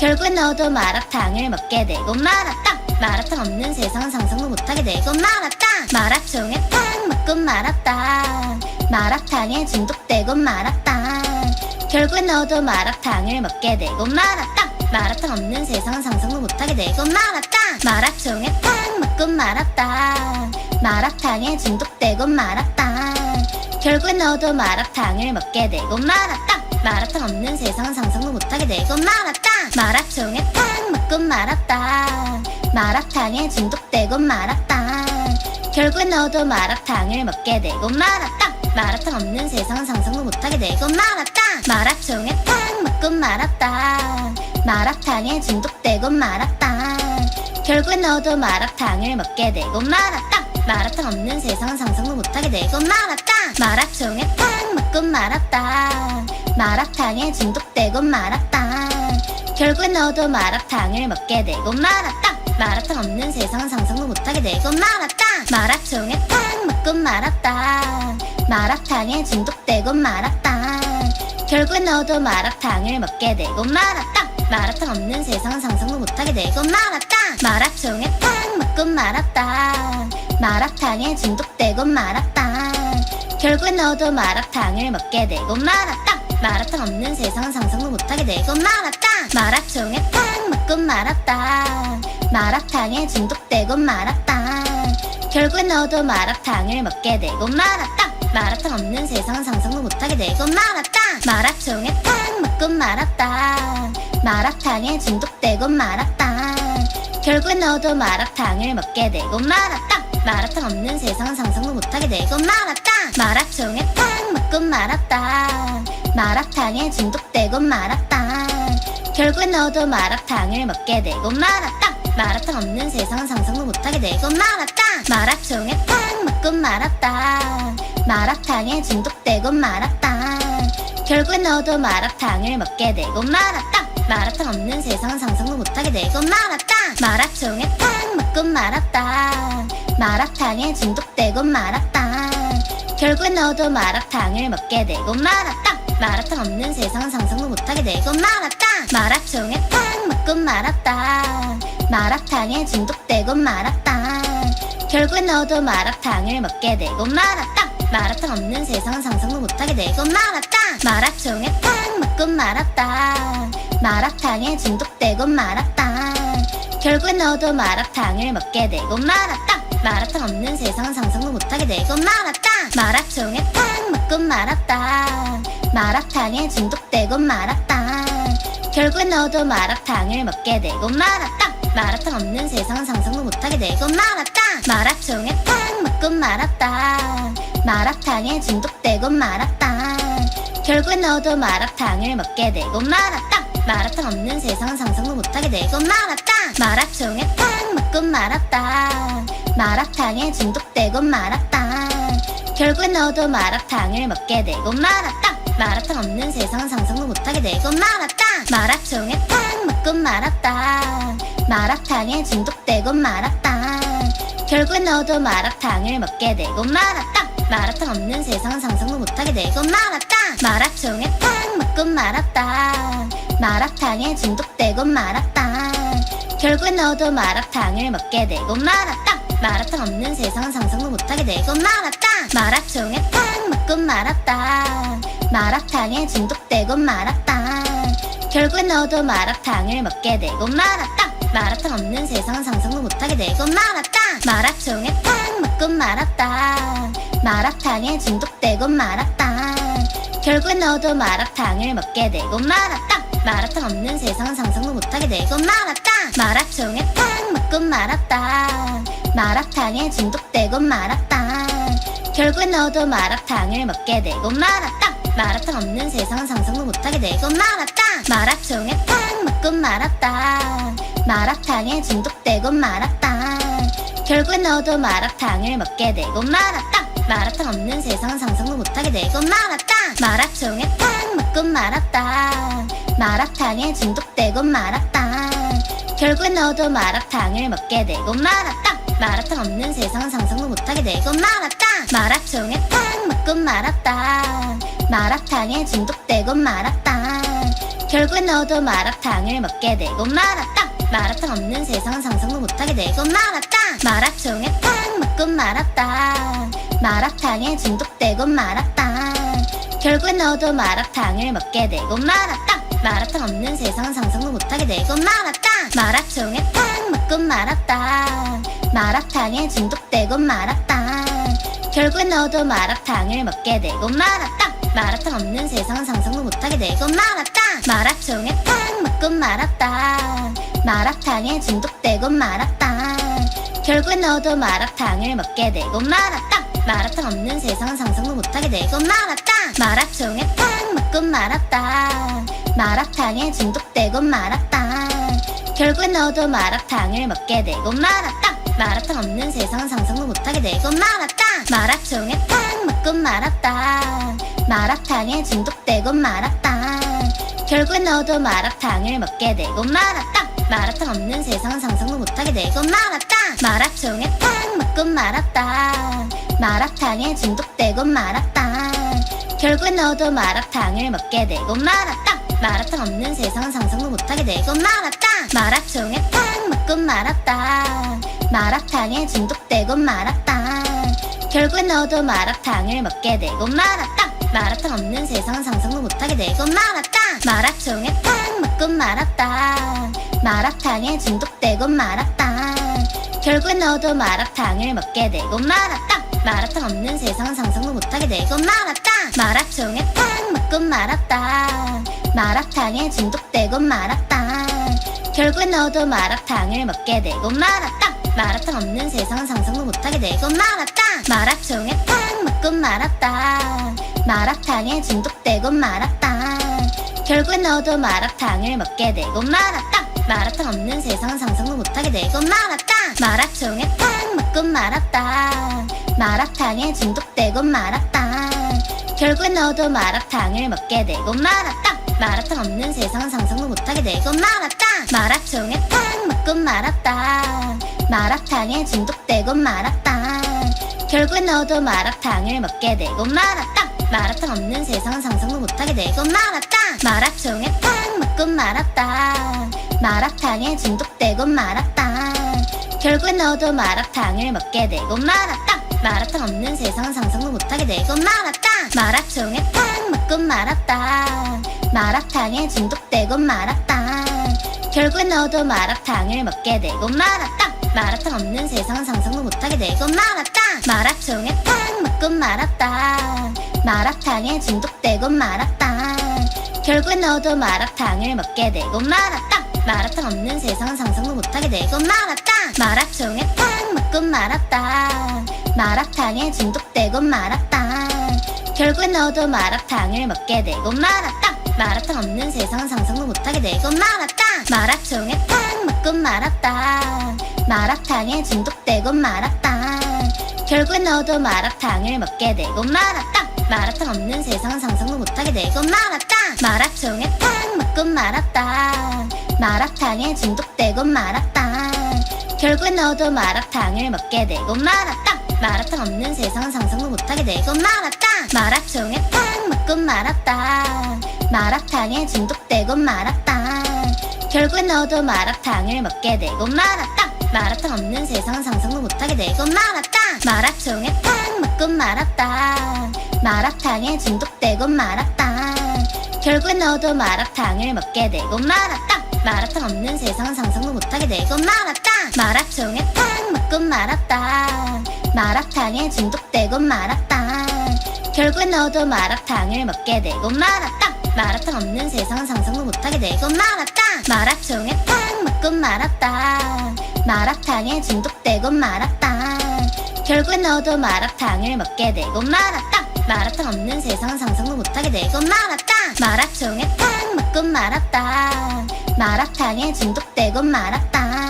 결국엔 너도 마라탕을 먹게 되고 마라탕 마라탕 없는 세상 상상도 못하게 되고 마라탕 마라총에 탕 맞고 마라탕 마라탕에 중독되고 마라탕 결국엔 너도 마라탕을 먹게 되고 마라탕 마라탕 없는 세상 상상도 못하게 되고 마라탕 마라총에 탕 맞고 마라탕 마라탕에 중독되고 마라탕 결국엔 너도 마라탕을 먹게 되고 마라탕 마라탕 없는 세상 상상도 못하게 되고 마라탕 마라총에 탕 맞고 마라탕 마라탕에 중독되고 마라탕 결국엔 너도 마라탕을 먹게 되고 마라탕 마라탕 없는 세상 상상도 못하게 되고 마라탕 마라총에 탕 맞고 마라탕 마라탕에 중독되고 마라탕 결국엔 너도 마라탕을 먹게 되고 마라탕 마라탕 없는 세상 상상도 못하게 되고 마라탕 마라총에 탕 맞고 마라탕 마라탕에 중독되고 마라탕 결국엔 너도 마라탕을 먹게 되고 마라탕 마라탕 없는 세상 상상도 못하게 되고 마라탕 마라총에 탕 맞고 마라탕 마라탕에 중독되고 마라탕 결국엔 너도 마라탕을 먹게 되고 마라탕 마라탕 없는 세상 상상도 못하게 되고 마라탕 마라총에 탕 맞고 마라탕 마라탕에 중독되고 마라탕 결국엔 너도 마라탕을 먹게 되고 마라탕 마라탕 없는 세상 상상도 못하게 되고 마라탕 마라총에 탕 맞고 마라탕 마라탕에 중독되고 마라탕 결국엔 너도 마라탕을 먹게 되고 마라탕 마라탕 없는 세상 상상도 못하게 되고 마라탕 마라총에 탕 맞고 마라탕 마라탕에 중독되고 마라탕 결국엔 너도 마라탕을 먹게 되고 마라탕 마라탕 없는 세상 상상도 못하게 되고 마라탕 마라총에 탕 맞고 마라탕 마라탕에 중독되고 마라탕 결국엔 너도 마라탕을 먹게 되고 마라탕 마라탕 없는 세상 상상도 못하게 되고 말았다. 마라총에 탕 맞고 말았다. 마라탕에 중독되고 말았다. 결국엔 너도 마라탕을 먹게 되고 말았다. 마라탕 없는 세상 상상도 못하게 되고 말았다. 마라총에 탕 맞고 말았다. 마라탕에 중독되고 말았다. 결국엔 너도 마라탕을 먹게 되고 말았다. 마라탕 없는 세상 상상도 못하게 되고 말았다. 마라총에 탕 맞고 말았다. 마라탕에 중독되고 말았다. 결국엔 너도 마라탕을 먹게 되고 말았다. 마라탕 없는 세상 상상도 못하게 되고 말았다. 마라총에 탕 맞고 말았다. 마라탕에 중독되고 말았다. 결국엔 너도 마라탕을 먹게 되고 말았다. 마라탕 없는 세상 상상도 못하게 되고 말았다. 마라총에 탕 맞고 말았다. 마라탕에 중독되고 말았다. 결국엔 너도 마라탕을 먹게 되고 말았다. 마라탕 없는 세상 상상도 못하게 되고 말았다. 마라총에 탕 맞고 말았다. 마라탕에 중독되고 말았다. 결국엔 너도 마라탕을 먹게 되고 말았다. 마라탕 없는 세상 상상도 못하게 되고 말았다. 마라총에 탕 맞고 말았다. 마라탕에 중독되고 말았다. 결국엔 너도 마라탕을 먹게 되고 말았다. 마라탕 없는 세상 상상도 못하게 되고 말았다. 마라총에 탕 맞고 말았다. 마라탕에 중독되고 말았다. 결국엔 너도 마라탕을 먹게 되고 말았다. 마라탕 없는 세상 상상도 못하게 되고 말았다. 마라총에 탕 맞고 말았다. 마라탕에 중독되고 말았다. 결국엔 너도 마라탕을 먹게 되고 말았다. 마라탕 없는 세상 상상도 못하게 되고 말았다. 마라총에 탕 맞고 말았다. 마라탕에 중독되고 말았다. 결국엔 너도 마라탕을 먹게 되고 말았다. 마라탕 없는 세상 상상도 못하게 되고 말았다. 마라총에 탕 맞고 말았다. 마라탕에 중독되고 말았다. 결국엔 너도 마라탕을 먹게 되고 말았다. 마라탕 없는 세상 상상도 못하게 되고 말았다. 마라총에 탕 맞고 말았다. 마라탕에 중독되고 말았다. 결국엔 너도 마라탕을 먹게 되고 말았다. 마라탕 없는 세상 상상도 못하게 되고 말았다. 마라총에 탕 맞고 말았다. 마라탕에 중독되고 말았다. 결국엔 너도 마라탕을 먹게 되고 말았다. 마라탕 없는 세상 상상도 못하게 되고 말았다. 마라총에 탕 맞고 말았다. 마라탕에 중독되고 말았다. 결국엔 너도 마라탕을 먹게 되고 말았다. 마라탕 없는 세상 상상도 못하게 되고 말았다. 마라총에 탕 맞고 말았다. 마라탕에 중독되고 말았다. 결국엔 너도 마라탕을 먹게 되고 말았다. 마라탕 없는 세상 상상도 못하게 되고 말았다. 마라총에 탕 맞고 말았다. 마라탕에 중독되고 말았다. 결국엔 너도 마라탕을 먹게 되고 말았다. 마라탕 없는 세상 상상도 못하게 되고 말았다. 마라총에 탕 맞고 말았다. 마라탕에 중독되고 말았다. 결국엔 너도 마라탕을 먹게 되고 말았다. 마라탕 없는 세상 상상도 못하게 되고 말았다. 마라총에 탕 맞고 말았다. 마라탕에 중독되고 말았다. 결국엔 너도 마라탕을 먹게 되고 말았다. 마라탕 없는 세상 상상도 못하게 되고 말았다. 마라총에 탕 맞고 말았다. 마라탕에 중독되고 말았다. 결국엔 너도 마라탕을 먹게 되고 말았다. 마라탕 없는 세상 상상도 못하게 되고 말았다. 마라총에 탕 맞고 말았다. 마라탕에 중독되고 말았다. 결국엔 너도 마라탕을 먹게 되고 말았다. 마라탕 없는 세상 상상도 못하게 되고 말았다. 마라총에 탕 맞고 말았다. 마라탕에 중독되고 말았다. 결국엔 너도 마라탕을 먹게 되고 말았다. 마라탕 없는 세상 상상도 못하게 되고 말았다. 마라총에 탕 맞고 말았다. 마라탕에 중독되고 말았다. 결국엔 너도 마라탕을 먹게 되고 말았다. 마라탕 없는 세상 상상도 못하게 되고 말았다. 마라총에 탕 맞고 말았다. 마라탕에 중독되고 말았다. 결국엔 너도 마라탕을 먹게 되고 말았다. 마라탕 없는 세상 상상도 못하게 되고 말았다. 마라총에 탕 맞고 말았다. 마라탕에 중독되고 말았다. 결국엔 너도 마라탕을 먹게 되고 말았다. 마라탕 없는 세상 상상도 못하게 되고 말았다. 마라총에 탕 맞고 말았다. 마라탕에 중독되고 말았다. 결국엔 너도 마라탕을 먹게 되고 말았다. 마라탕 없는 세상 상상도 못하게 되고 말았다. 마라총에 탕 맞고 말았다. 마라탕에 중독되고 말았다. 결국엔 너도 마라탕을 먹게 되고 말았다. 마라탕 없는 세상 상상도 못하게 되고 말았다. 마라총에 탕 맞고 말았다. 마라탕에 중독되고 말았다. 결국엔 너도 마라탕을 먹게 되고 말았다. 마라탕 없는 세상 상상도 못하게 되고 말았다. 마라총에 탕 맞고 말았다. 마라탕에 중독되고 말았다. 결국엔 너도 마라탕을 먹게 되고 말았다. 마라탕 없는 세상 상상도 못하게 되고 말았다. 마라총에 탕 맞고 말았다. 마라탕에 중독되고 말았다. 결국엔 너도 마라탕을 먹게 되고 말았다. 마라탕 없는 세상 상상도 못하게 되고 말았다. 마라총에 탕 맞고 말았다. 마라탕에 중독되고 말았다. 결국엔 너도 마라탕을 먹게 되고 말았다. 마라탕 없는 세상 상상도 못하게 되고 말았다. 마라총에 탕 맞고 말았다. 마라탕에 중독되고 말았다. 결국엔 너도 마라탕을 먹게 되고 말았다. 마라탕 없는 세상 상상도 못하게 되고 말았다. 마라총에 탕 맞고 말았다. 마라탕에 중독되고 말았다. 결국엔 너도 마라탕을 먹게 되고 말았다. 마라탕 없는 세상 상상도 못하게 되고 말았다. 마라총에 탕 맞고 말았다. 마라탕에 중독되고 말았다. 결국엔 너도 마라탕을 먹게 되고 말았다. 마라탕 없는 세상 상상도 못하게 되고 말았다. 마라총에 탕 맞고 말았다. 마라탕에 중독되고 말았다. 결국엔 너도 마라탕을 먹게 되고 말았다. 마라탕 없는 세상 상상도 못하게 되고 말았다. 마라총에 탕 맞고 말았다. 마라탕에 중독되고 말았다. 결국엔 너도 마라탕을 먹게 되고 말았다. 마라탕 없는 세상 상상도 못하게 되고 말았다. 마라총에 탕 맞고 말았다. 마라탕에 중독되고 말았다. 결국엔 너도 마라탕을 먹게 되고 말았다. 마라탕 없는 세상 상상도 못하게 되고 말았다. 마라총에 탕 맞고 말았다. 마라탕에 중독되고 말았다. 결국엔 너도 마라탕을 먹게 되고 말았다. 마라탕 없는 세상 상상도 못하게 되고 말았다. 마라총에 탕 맞고 말았다. 마라탕에 중독되고 말았다.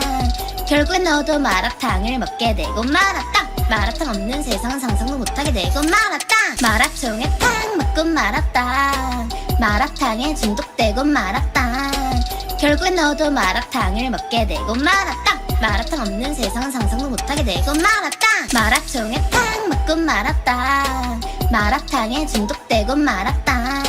결국엔 너도 마라탕을 먹게 되고 말았다. 마라탕 없는 세상 상상도 못하게 되고 말았다. 마라총에 탕 맞고 말았다. 마라탕에 중독되고 말았다. 결국엔 너도 마라탕을 먹게 되고 말았다. 마라탕 없는 세상 상상도 못하게 되고 말았다. 마라총에 탕 맞고 말았다. 마라탕에 중독되고 말았다.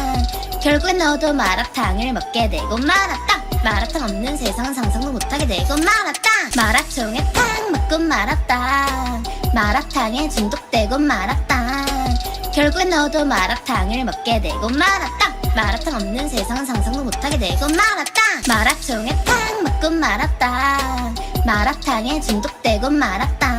결국엔 너도 마라탕을 먹게 되고 말았다. 마라탕 없는 세상 상상도 못하게 되고 말았다. 마라총에 탕 맞고 말았다. 마라탕에 중독되고 말았다. 결국엔 너도 마라탕을 먹게 되고 말았다. 마라탕 없는 세상 상상도 못하게 되고 말았다. 마라총에 탕 맞고 말았다. 마라탕에 중독되고 말았다.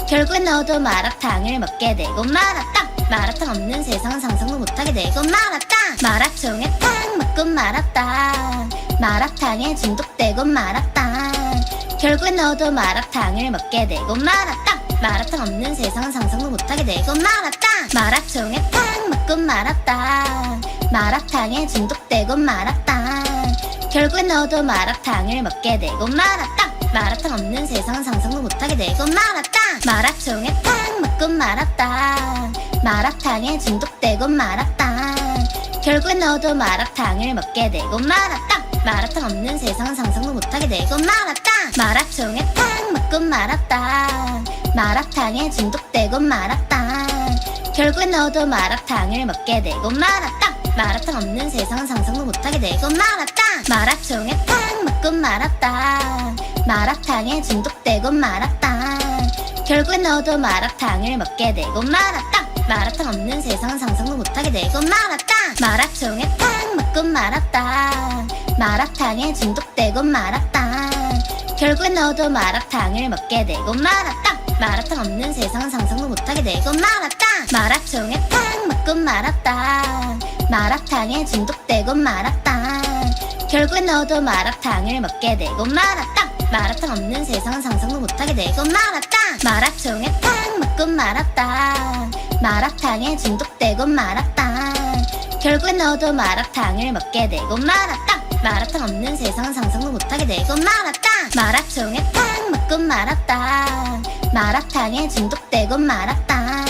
결국엔 너도 마라탕을 먹게 되고 말았다. 마라탕 없는 세상 상상도 못하게 되고 말았다. 마라총에 탕 맞고 말았다. 마라탕에 중독되고 말았다. 결국엔 너도 마라탕을 먹게 되고 말았다. 마라탕 없는 세상 상상도 못하게 되고 말았다. 마라총에 탕 맞고 말았다. 마라탕에 중독되고 말았다. 결국엔 너도 마라탕을 먹게 되고 말았다. 마라탕 없는 세상 상상도 못하게 되고 말았다. 마라총에 탕 맞고 말았다. 마라탕에 중독되고 말았다. 결국엔 너도 마라탕을 먹게 되고 말았다. 마라탕 없는 세상 상상도 못하게 되고 말았다. 마라총에 탕 맞고 말았다. 마라탕에 중독되고 말았다. 결국엔 너도 마라탕을 먹게 되고 말았다. 마라탕 없는 세상 상상도 못하게 되고 말았다. 마라총에 탕 맞고 말았다. 마라탕에 중독되고 말았다. 결국엔 너도 마라탕을 먹게 되고 말았다. 마라탕 없는 세상 상상도 못하게 되고 말았다. 마라총에 탕 맞고 말았다. 마라탕에 중독되고 말았다. 결국엔 너도 마라탕을 먹게 되고 말았다. 마라탕 없는 세상 상상도 못하게 되고 말았다. 마라총에 탕 맞고 말았다. 마라탕에 중독되고 말았다. 결국엔 너도 마라탕을 먹게 되고 말았다. 마라탕 없는 세상 상상도 못하게 되고 말았다. 마라총에 탕 맞고 말았다. 마라탕에 중독되고 말았다. 결국엔 너도 마라탕을 먹게 되고 말았다. 마라탕 없는 세상 상상도 못하게 되고 말았다. 마라총에 탕 먹고 말았다. 마라탕에 중독되고 말았다.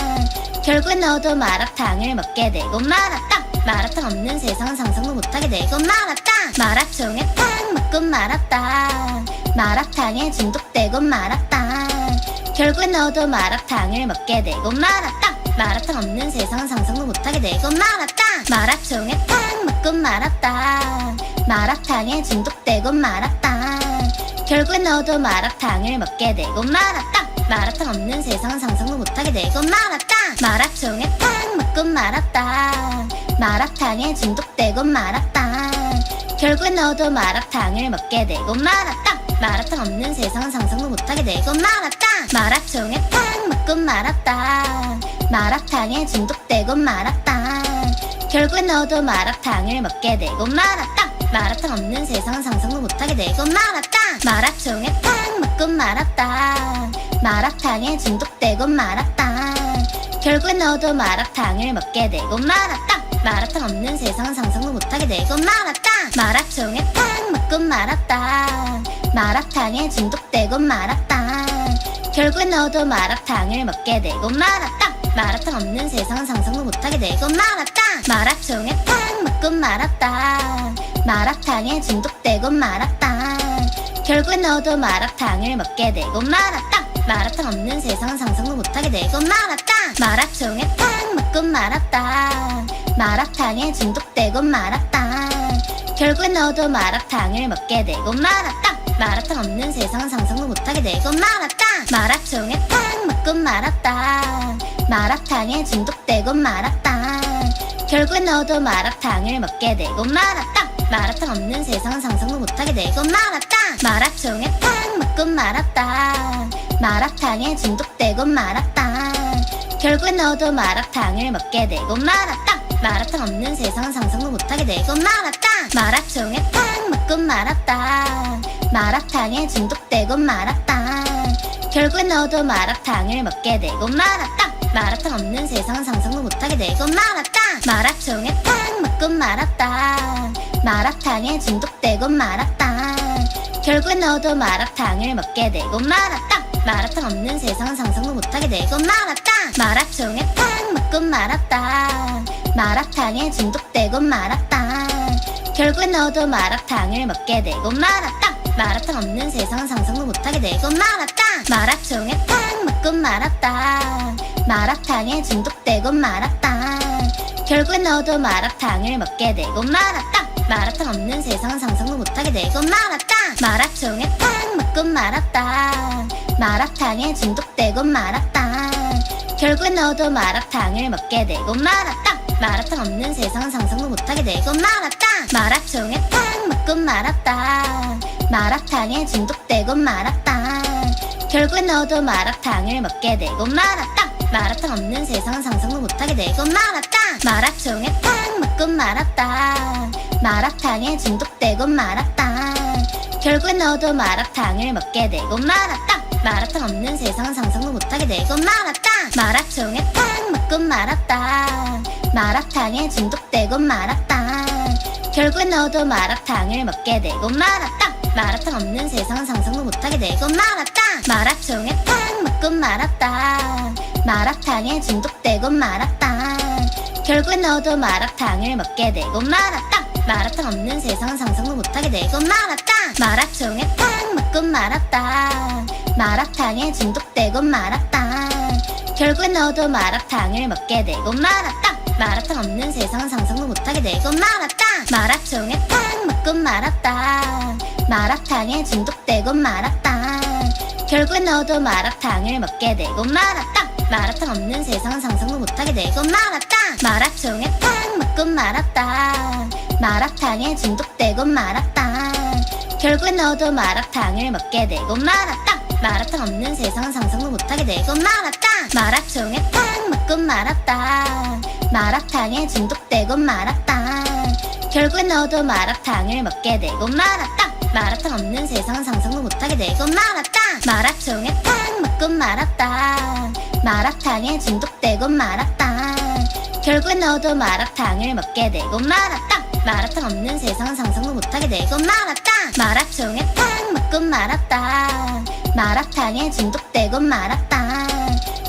결국엔 너도 마라탕을 먹게 되고 말았다. 마라탕 없는 세상 상상도 못하게 되고 말았다. 마라총에 탕 먹고 말았다. 마라탕에 중독되고 말았다. 결국엔 너도 마라탕을 먹게 되고 말았다. 마라탕 없는 세상 상상도 못하게 되고 말았다. 마라총에 탕 먹고 말았다. 마라탕에 중독되고 말았다. 결국엔 너도 마라탕을 먹게 되고 말았다. 마라탕 없는 세상 상상도 못하게 되고 말았다. 마라총에 탕 먹고 말았다. 마라탕에 중독되고 말았다. 결국엔 너도 마라탕을 먹게 되고 말았다. 마라탕 없는 세상 상상도 못하게 되고 말았다. 마라총에 탕 먹고 말았다. 마라탕에 중독되고 말았다. 결국엔 너도 마라탕을 먹게 되고 말았다. 마라탕 없는 세상 상상도 못하게 되고 말았다. 마라총에 탕 먹고 말았다. 마라탕에 중독되고 말았다. 결국엔 너도 마라탕을 먹게 되고 말았다. 마라탕 없는 세상 상상도 못하게 되고 말았다. 마라총에 탕 먹고 말았다. 마라탕에 중독되고 말았다. 결국엔 너도 마라탕을 먹게 되고 말았다. 마라탕 없는 세상 상상도 못하게 되고 말았다. 마라총에 탕 먹고 말았다. 마라탕에 중독되고 말았다. 결국엔 너도 마라탕을 먹게 되고 말았다. 마라탕 없는 세상 상상도 못하게 되고 말았다. 마라총에 탕 먹고 말았다. 마라탕에 중독되고 말았다. 결국엔 너도 마라탕을 먹게 되고 말았다. 마라탕 없는 세상 상상도 못하게 되고 말았다. 마라총에 탕 먹고 말았다. 마라탕에 중독되고 말았다. 결국엔 너도 마라탕을 먹게 되고 말았다. 마라탕 없는 세상 상상도 못하게 되고 말았다. 마라총에 탕 먹고 말았다. 마라탕에 중독되고 말았다. 결국엔 너도 마라탕을 먹게 되고 말았다. 마라탕 없는 세상 상상도 못하게 되고 말았다. 마라총에 탕 먹고 말았다. 마라탕에 중독되고 말았다. 결국엔 너도 마라탕을 먹게 되고 말았다. 마라탕 없는 세상 상상도 못하게 되고 말았다. 마라총에 탕 먹고 말았다. 마라탕에 중독되고 말았다. 결국엔 너도 마라탕을 먹게 되고 말았다. 마라탕 없는 세상 상상도 못하게 되고 말았다. 마라총에 탕 먹고 말았다. 마라탕에 중독되고 말았다. 결국엔 너도 마라탕을 먹게 되고 말았다. 마라탕 없는 세상 상상도 못하게 되고 말았다. 마라총에 탕 먹고 말았다. 마라탕에 중독되고 말았다. 결국엔 너도 마라탕을 먹게 되고 말았다. 마라탕 없는 세상 상상도 못하게 되고 말았다. 마라총에 탕 먹고 말았다. 마라탕에 중독되고 말았다. 결국엔 너도 마라탕을 먹게 되고 말았다. 마라탕 없는 세상 상상도 못하게 되고 말았다. 마라총에 탕 먹고 말았다. 마라탕에 중독되고 말았다. 결국엔 너도 마라탕을 먹게 되고 말았다. 마라탕 없는 세상 상상도 못하게 되고 말았다. 마라총에 탕 먹고 말았다. 마라탕에 중독되고 말았다. 결국엔 너도 마라탕을 먹게 되고 말았다. 마라탕 없는 세상 상상도 못하게 되고 말았다. 마라총에 탕 먹고 말았다. 마라탕에 중독되고 말았다. 결국엔 너도 마라탕을 먹게 되고 말았다. 마라탕 없는 세상 상상도 못하게 되고 말았다. 마라총에 탕 먹고 말았다. 마라탕에 중독되고 말았다. 결국엔 너도 마라탕을 먹게 되고 말았다. 마라탕 없는 세상 상상도 못하게 되고 말았다. 마라총에 탕 먹고 말았다. 마라탕에 중독되고 말았다. 결국엔 너도 마라탕을 먹게 되고 말았다. 마라탕 없는 세상 상상도 못하게 되고 말았다. 마라총에 탕 먹고 말았다. 마라탕에 중독되고 말았다. 결국엔 너도 마라탕을 먹게 되고 말았다. 마라탕 없는 세상 상상도 못하게 되고 말았다. 마라총에 탕 먹고 말았다. 마라탕에 중독되고 말았다. 결국엔 너도 마라탕을 먹게 되고 말았다. 마라탕 없는 세상 상상도 못하게 되고 말았다. 마라총에 탕 먹고 말았다. 마라탕에 중독되고 말았다. 결국엔 너도 마라탕을 먹게 되고 말았다. 마라탕 없는 세상 상상도 못하게 되고 말았다. 마라총에 탕 먹고 말았다. 마라탕에 중독되고 말았다. 결국엔 너도 마라탕을 먹게 되고 말았다. 마라탕 없는 세상 상상도 못하게 되고 말았다. 마라총에 탕 먹고 말았다. 마라탕에 중독되고 말았다.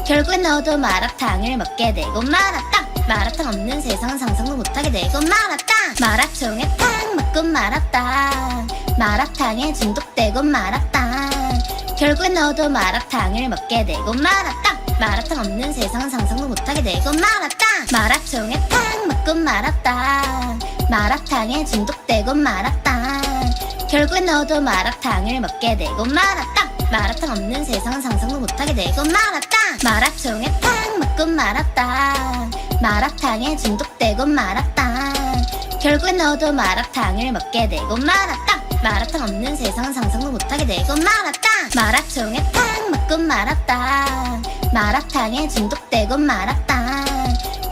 결국엔 너도 마라탕을 먹게 되고 말았다. 마라탕 없는 세상 상상도 못하게 되고 말았다. 마라총에 탕 먹고 말았다. 마라탕에 중독되고 말았다. 결국엔 너도 마라탕을 먹게 되고 말았다. 마라탕 없는 세상 상상도 못하게 되고 말았다. 마라총에 탕 먹고 말았다. 마라탕에 중독되고 말았다. 결국엔 너도 마라탕을 먹게 되고 말았다. 마라탕 없는 세상 상상도 못하게 되고 말았다. 마라총에 탕 먹고 말았다. 마라탕에 중독되고 말았다. 결국엔 너도 마라탕을 먹게 되고 말았다. 마라탕 없는 세상 상상도 못하게 되고 말았다. 마라총에 탕 먹고 말았다. 마라탕에 중독되고 말았다.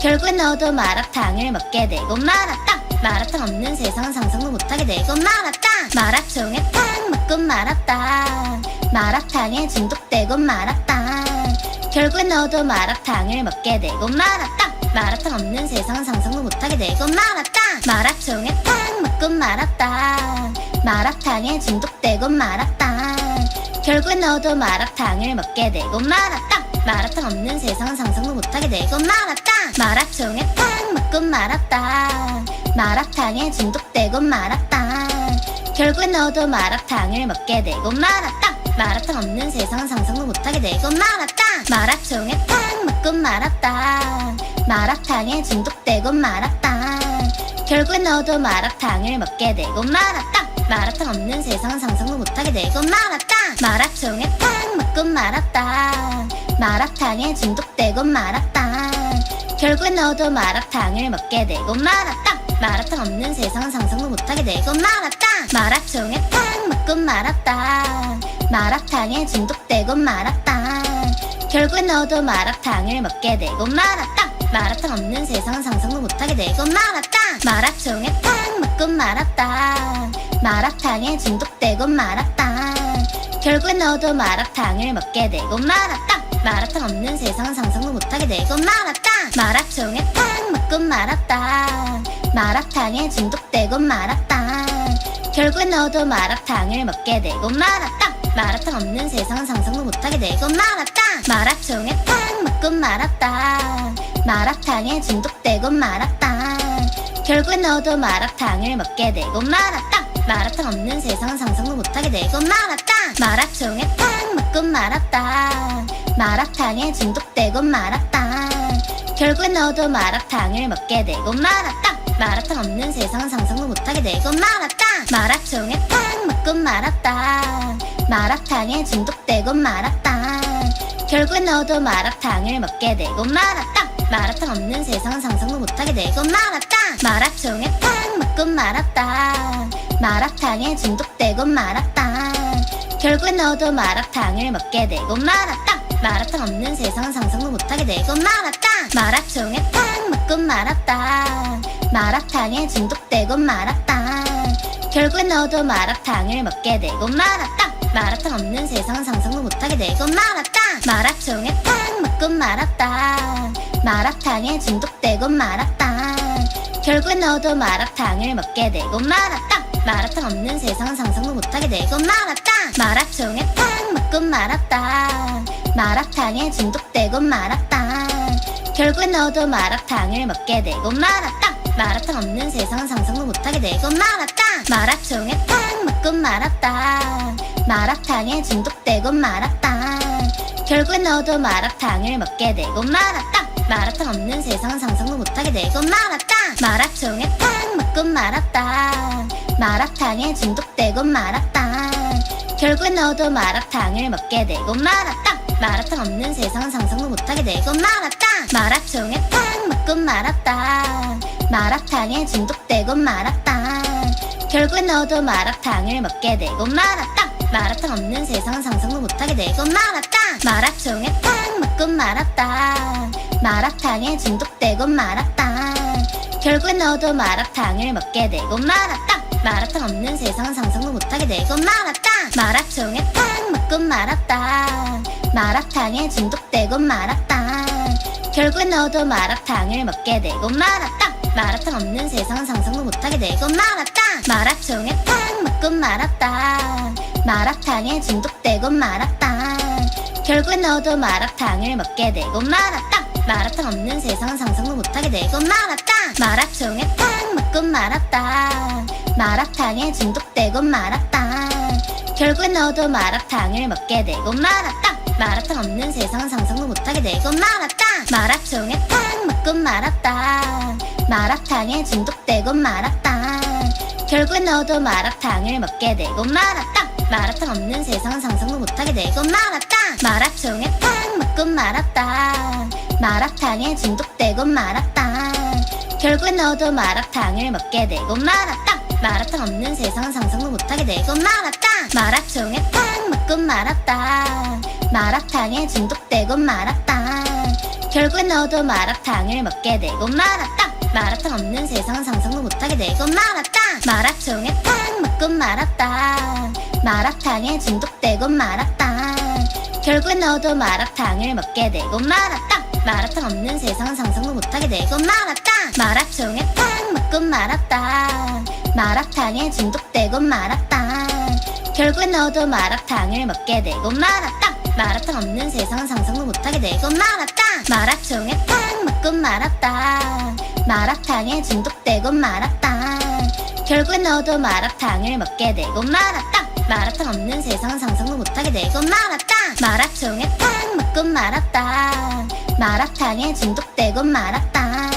결국엔 너도 마라탕을 먹게 되고 말았다. 마라탕 없는 세상 상상도 못하게 되고 말았다. 마라총에 탕 먹고 말았다. 마라탕에 중독되고 말았다. 결국엔 너도 마라탕을 먹게 되고 말았다. 마라탕 없는 세상 상상도 못하게 되고 말았다. 마라총에 탕 먹고 말았다. 마라탕에 중독되고 말았다. 결국엔 너도 마라탕을 먹게 되고 말았다. 마라탕 없는 세상 상상도 못하게 되고 말았다. 마라총에 탕 먹고 말았다. 마라탕에 중독되고 말았다. 결국엔 너도 마라탕을 먹게 되고 말았다. 마라탕 없는 세상 상상도 못하게 되고 말았다. 마라총에 탕 먹고 말았다. 마라탕에 중독되고 말았다. 결국엔 너도 마라탕을 먹게 되고 말았다. 마라탕 없는 세상 상상도 못하게 되고 말았다. 마라총에 탕 먹고 말았다. 마라탕에 중독되고 말았다. 결국엔 너도 마라탕을 먹게 되고 말았다. 마라탕 없는 세상 상상도 못하게 되고 말았다. 마라총에 탕 먹고 말았다. 마라탕에 중독되고 말았다. 결국엔 너도 마라탕을 먹게 되고 말았다. 마라탕 없는 세상 상상도 못하게 되고 말았다. 마라총에 탕 먹고 말았다. 마라탕에 중독되고 말았다. 결국엔 너도 마라탕을 먹게 되고 말았다. 마라탕 없는 세상 상상도 못하게 되고 말았다. 마라총에 탕 먹고 말았다. 마라탕에 중독되고 말았다. 결국엔 너도 마라탕을 먹게 되고 말았다. 마라탕 없는 세상 상상도 못하게 되고 말았다. 마라총에 탕 먹고 말았다. 마라탕에 중독되고 말았다. 결국엔 너도 마라탕을 먹게 되고 말았다. 마라탕 없는 세상 상상도 못하게 되고 말았다. 마라총에 탕 먹고 말았다. 마라탕에 중독되고 말았다. 결국엔 너도 마라탕을 먹게 되고 말았다. 마라탕 없는 세상 상상도 못하게 되고 말았다. 마라총에 탕 먹고 말았다. 마라탕에 중독되고 말았다. 결국엔 너도 마라탕을 먹게 되고 말았다. 마라탕 없는 세상 상상도 못하게 되고 말았다. 마라총에 탕 먹고 말았다. 마라탕에 중독되고 말았다. 결국엔 너도 마라탕을 먹게 되고 말았다. 마라탕 없는 세상 상상도 못하게 되고 말았다. 마라총에 탕 먹고 말았다. 마라탕에 중독되고 말았다. 결국엔 너도 마라탕을 먹게 되고 말았다. 마라탕 없는 세상 상상도 못하게 되고 말았다. 마라총에 탕 먹고 말았다. 마라탕에 중독되고 말았다. 결국엔 너도 마라탕을 먹게 되고 말았다. 마라탕 없는 세상 상상도 못하게 되고 말았다. 마라총에 탕 먹고 말았다. 마라탕에 중독되고 말았다. 결국엔 너도 마라탕을 먹게 되고 말았다. 마라탕 없는 세상 상상도 못하게 되고 말았다. 마라총에 탕 먹고 말았다. 마라탕에 중독되고 말았다. 결국엔 너도 마라탕을 먹게 되고 말았다. 마라탕 없는 세상 상상도 못하게 되고 말았다. 마라총에 탕 먹고 말았다. 마라탕에 중독되고 말았다. 결국엔 너도 마라탕을 먹게 되고 말았다. 마라탕 없는 세상 상상도 못하게 되고 말았다. 마라총에 탕 먹고 말았다. 마라탕에 중독되고 말았다. 결국엔 너도 마라탕을 먹게 되고 말았다. 마라탕 없는 세상 상상도 못하게 되고 말았다. 마라총에 탕 먹고 말았다. 마라탕에 중독되고 말았다. 결국엔 너도 마라탕을 먹게 되고 말았다. 마라탕 없는 세상 상상도 못하게 되고 말았다. 마라총에 탕 먹고 말았다. 마라탕에 중독되고 말았다. 결국엔 너도 마라탕을 먹게 되고 말았다. 마라탕 없는 세상 상상도 못하게 되고 말았다. 마라총에 탕 먹고 말았다. 마라탕에 중독되고 말았다. 결국엔 너도 마라탕을 먹게 되고 말았다. 마라탕 없는 세상 상상도 못하게 되고 말았다. 마라총에 탕 먹고 말았다. 마라탕에 중독되고 말았다. 결국엔 너도 마라탕을 먹게 되고 말았다. 마라탕 없는 세상 상상도 못하게 되고 말았다. 마라총에 탕 먹고 말았다. 마라탕에 중독되고 말았다. 결국엔 너도 마라탕을 먹게 되고 말았다. 마라탕 없는 세상 상상도 못하게 되고 말았다. 마라총에 탕 먹고 말았다. 마라탕에 중독되고 말았다. 결국엔 너도 마라탕을 먹게 되고 말았다. 마라탕 없는 세상 상상도 못하게 되고 말았다. 마라총에 탕 먹고 말았다. 마라탕에 중독되고 말았다. 결국엔 너도 마라탕을 먹게 되고 말았다. 마라탕 없는 세상 상상도 못하게 되고 말았다. 마라총에 탕 먹고 말았다. 마라탕에 중독되고 말았다. 결국엔 너도 마라탕을 먹게 되고 말았다. 마라탕 없는 세상 상상도 못하게 되고 말았다. 마라총에 탕 먹고 말았다. 마라탕에 중독되고 말았다. 결국엔 너도 마라탕을 먹게 되고 말았다. 마라탕 없는 세상 상상도 못하게 되고 말았다. 마라총에 탕 먹고 말았다. 마라탕에 중독되고 말았다. 결국엔 너도 마라탕을 먹게 되고 말았다. 마라탕 없는 세상 상상도 못하게 되고 말았다. 마라총에 탕 먹고 말았다. 마라탕에 중독되고 말았다.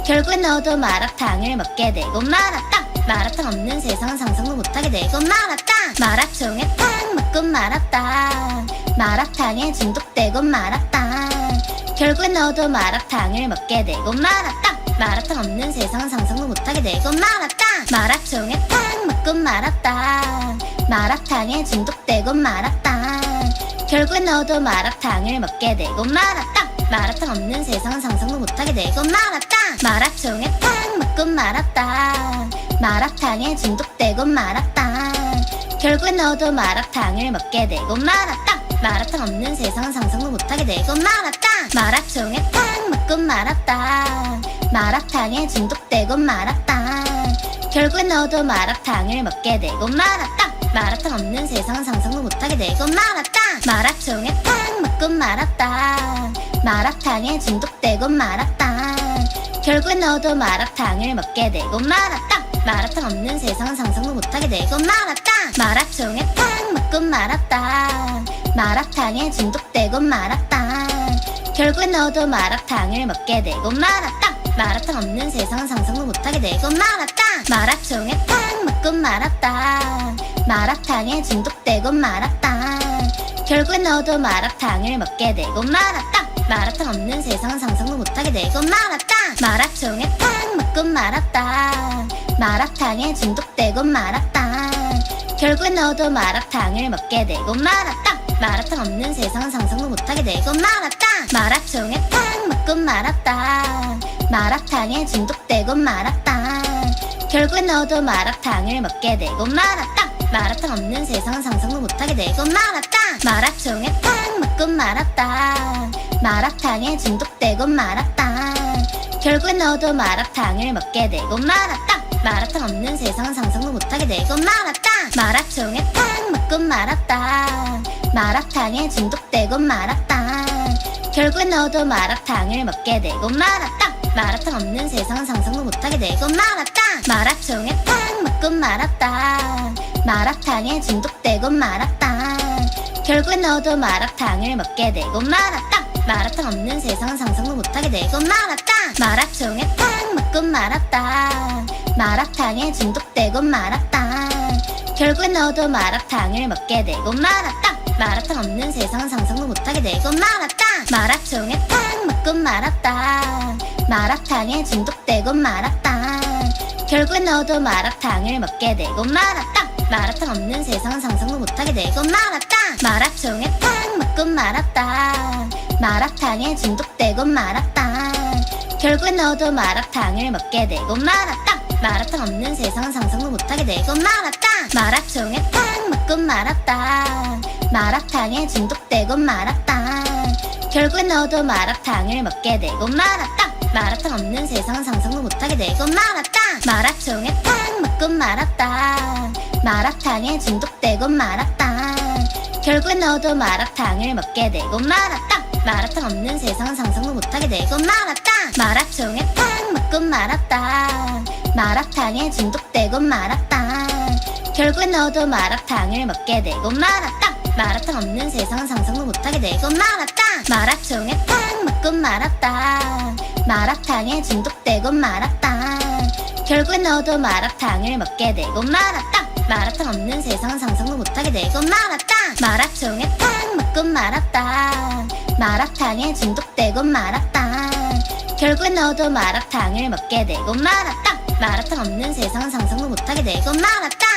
결국엔 너도 마라탕을 먹게 되고 말았다. 마라탕 없는 세상 상상도 못하게 되고 말았다. 마라총에 탕 먹고 말았다. 마라탕에 중독되고 말았다. 결국엔 너도 마라탕을 먹게 되고 말았다. 마라탕 없는 세상 상상도 못하게 되고 말았다. 마라총에 탕 먹고 말았다. 마라탕에 중독되고 말았다. 결국엔 너도 마라탕을 먹게 되고 말았다. 마라탕 없는 세상 상상도 못하게 되고 말았다. 마라총에 탕 먹고 말았다. 마라탕에 중독되고 말았다. 결국엔 너도 마라탕을 먹게 되고 말았다. 마라탕 없는 세상 상상도 못하게 되고 말았다. 마라총에 탕 먹고 말았다. 마라탕에 중독되고 말았다. 결국엔 너도 마라탕을 먹게 되고 말았다. 마라탕 없는 세상 상상도 못하게 되고 말았다. 마라총에 탕 먹고 말았다. 마라탕에 중독되고 말았다. 결국엔 너도 마라탕을 먹게 되고 말았다. 마라탕 없는 세상 상상도 못하게 되고 말았다. 마라총에 탕 먹고 말았다. 마라탕에 중독되고 말았다. 결국엔 너도 마라탕을 먹게 되고 말았다. 마라탕 없는 세상 상상도 못하게 되고 말았다. 마라총에 탕 먹고 말았다. 마라탕에 중독되고 말았다. 결국엔 너도 마라탕을 먹게 되고 말았다. 마라탕 없는 세상 상상도 못하게 되고 말았다. 마라총에 탕 먹고 말았다. 마라탕에 중독되고 말았다. 결국엔 너도 마라탕을 먹게 되고 말았다. 마라탕 없는 세상 상상도 못하게 되고 말았다. 마라총에 탕 먹고 말았다. 마라탕에 중독되고 말았다. 결국엔 너도 마라탕을 먹게 되고 말았다. 마라탕 없는 세상 상상도 못하게 되고 말았다. 마라총에 탕 먹고 말았다. 마라탕에 중독되고 말았다. 결국엔 너도 마라탕을 먹게 되고 말았다. 마라탕 없는 세상 상상도 못하게 되고 말았다. 마라총에 탕 먹고 말았다. 마라탕에 중독되고 말았다. 결국엔 너도 마라탕을 먹게 되고 말았다. 마라탕 없는 세상 상상도 못하게 되고 말았다. 마라총에 탕 먹고 말았다. 마라탕에 중독되고 말았다. 결국엔 너도 마라탕을 먹게 되고 말았다. 마라탕 없는 세상 상상도 못하게 되고 말았다. 마라총에 탕 먹고 말았다. 마라탕에 중독되고 말았다. 결국엔 너도 마라탕을 먹게 되고 말았다. 마라탕 없는 세상 상상도 못하게 되고 말았다. 마라총에 탕 먹고 말았다. 마라탕에 중독되고 말았다. 결국엔 너도 마라탕을 먹게 되고 말았다. 마라탕 없는 세상 상상도 못하게 되고 말았다. 마라총에 탕 먹고 말았다. 마라탕에 중독되고 말았다. 결국엔 너도 마라탕을 먹게 되고 말았다. 마라탕 없는 세상 상상도 못하게 되고 말았다. 마라총에 탕 먹고 말았다. 마라탕에 중독되고 말았다. 결국엔 너도 마라탕을 먹게 되고 말았다. 마라탕 없는 세상 상상도 못하게 되고 말았다. 마라통에 탕 먹고 말았다. 마라탕에 중독되고 말았다. 결국엔 너도 마라탕을 먹게 되고 말았다. 마라탕 없는 세상 상상도 못하게 되고 말았다. 마라통에 탕 먹고 말았다. 마라탕에 중독되고 말았다. 결국엔 너도 마라탕을 먹게 되고 말았다. 마라탕 없는 세상 상상도 못하게 되고 말았다. 마라통에 탕 먹고 말았다. 마라탕에 중독되고 말았다. 결국엔 너도 마라탕을 먹게 되고 말았다. 마라탕 없는 세상 상상도 못하게 되고 말았다. 마라통에 탕 먹고 말았다. 마라탕에 중독되고 말았다. 결국엔 너도 마라탕을 먹게 되고 말았다. 마라탕 없는 세상 상상도 못하게 되고 말았다.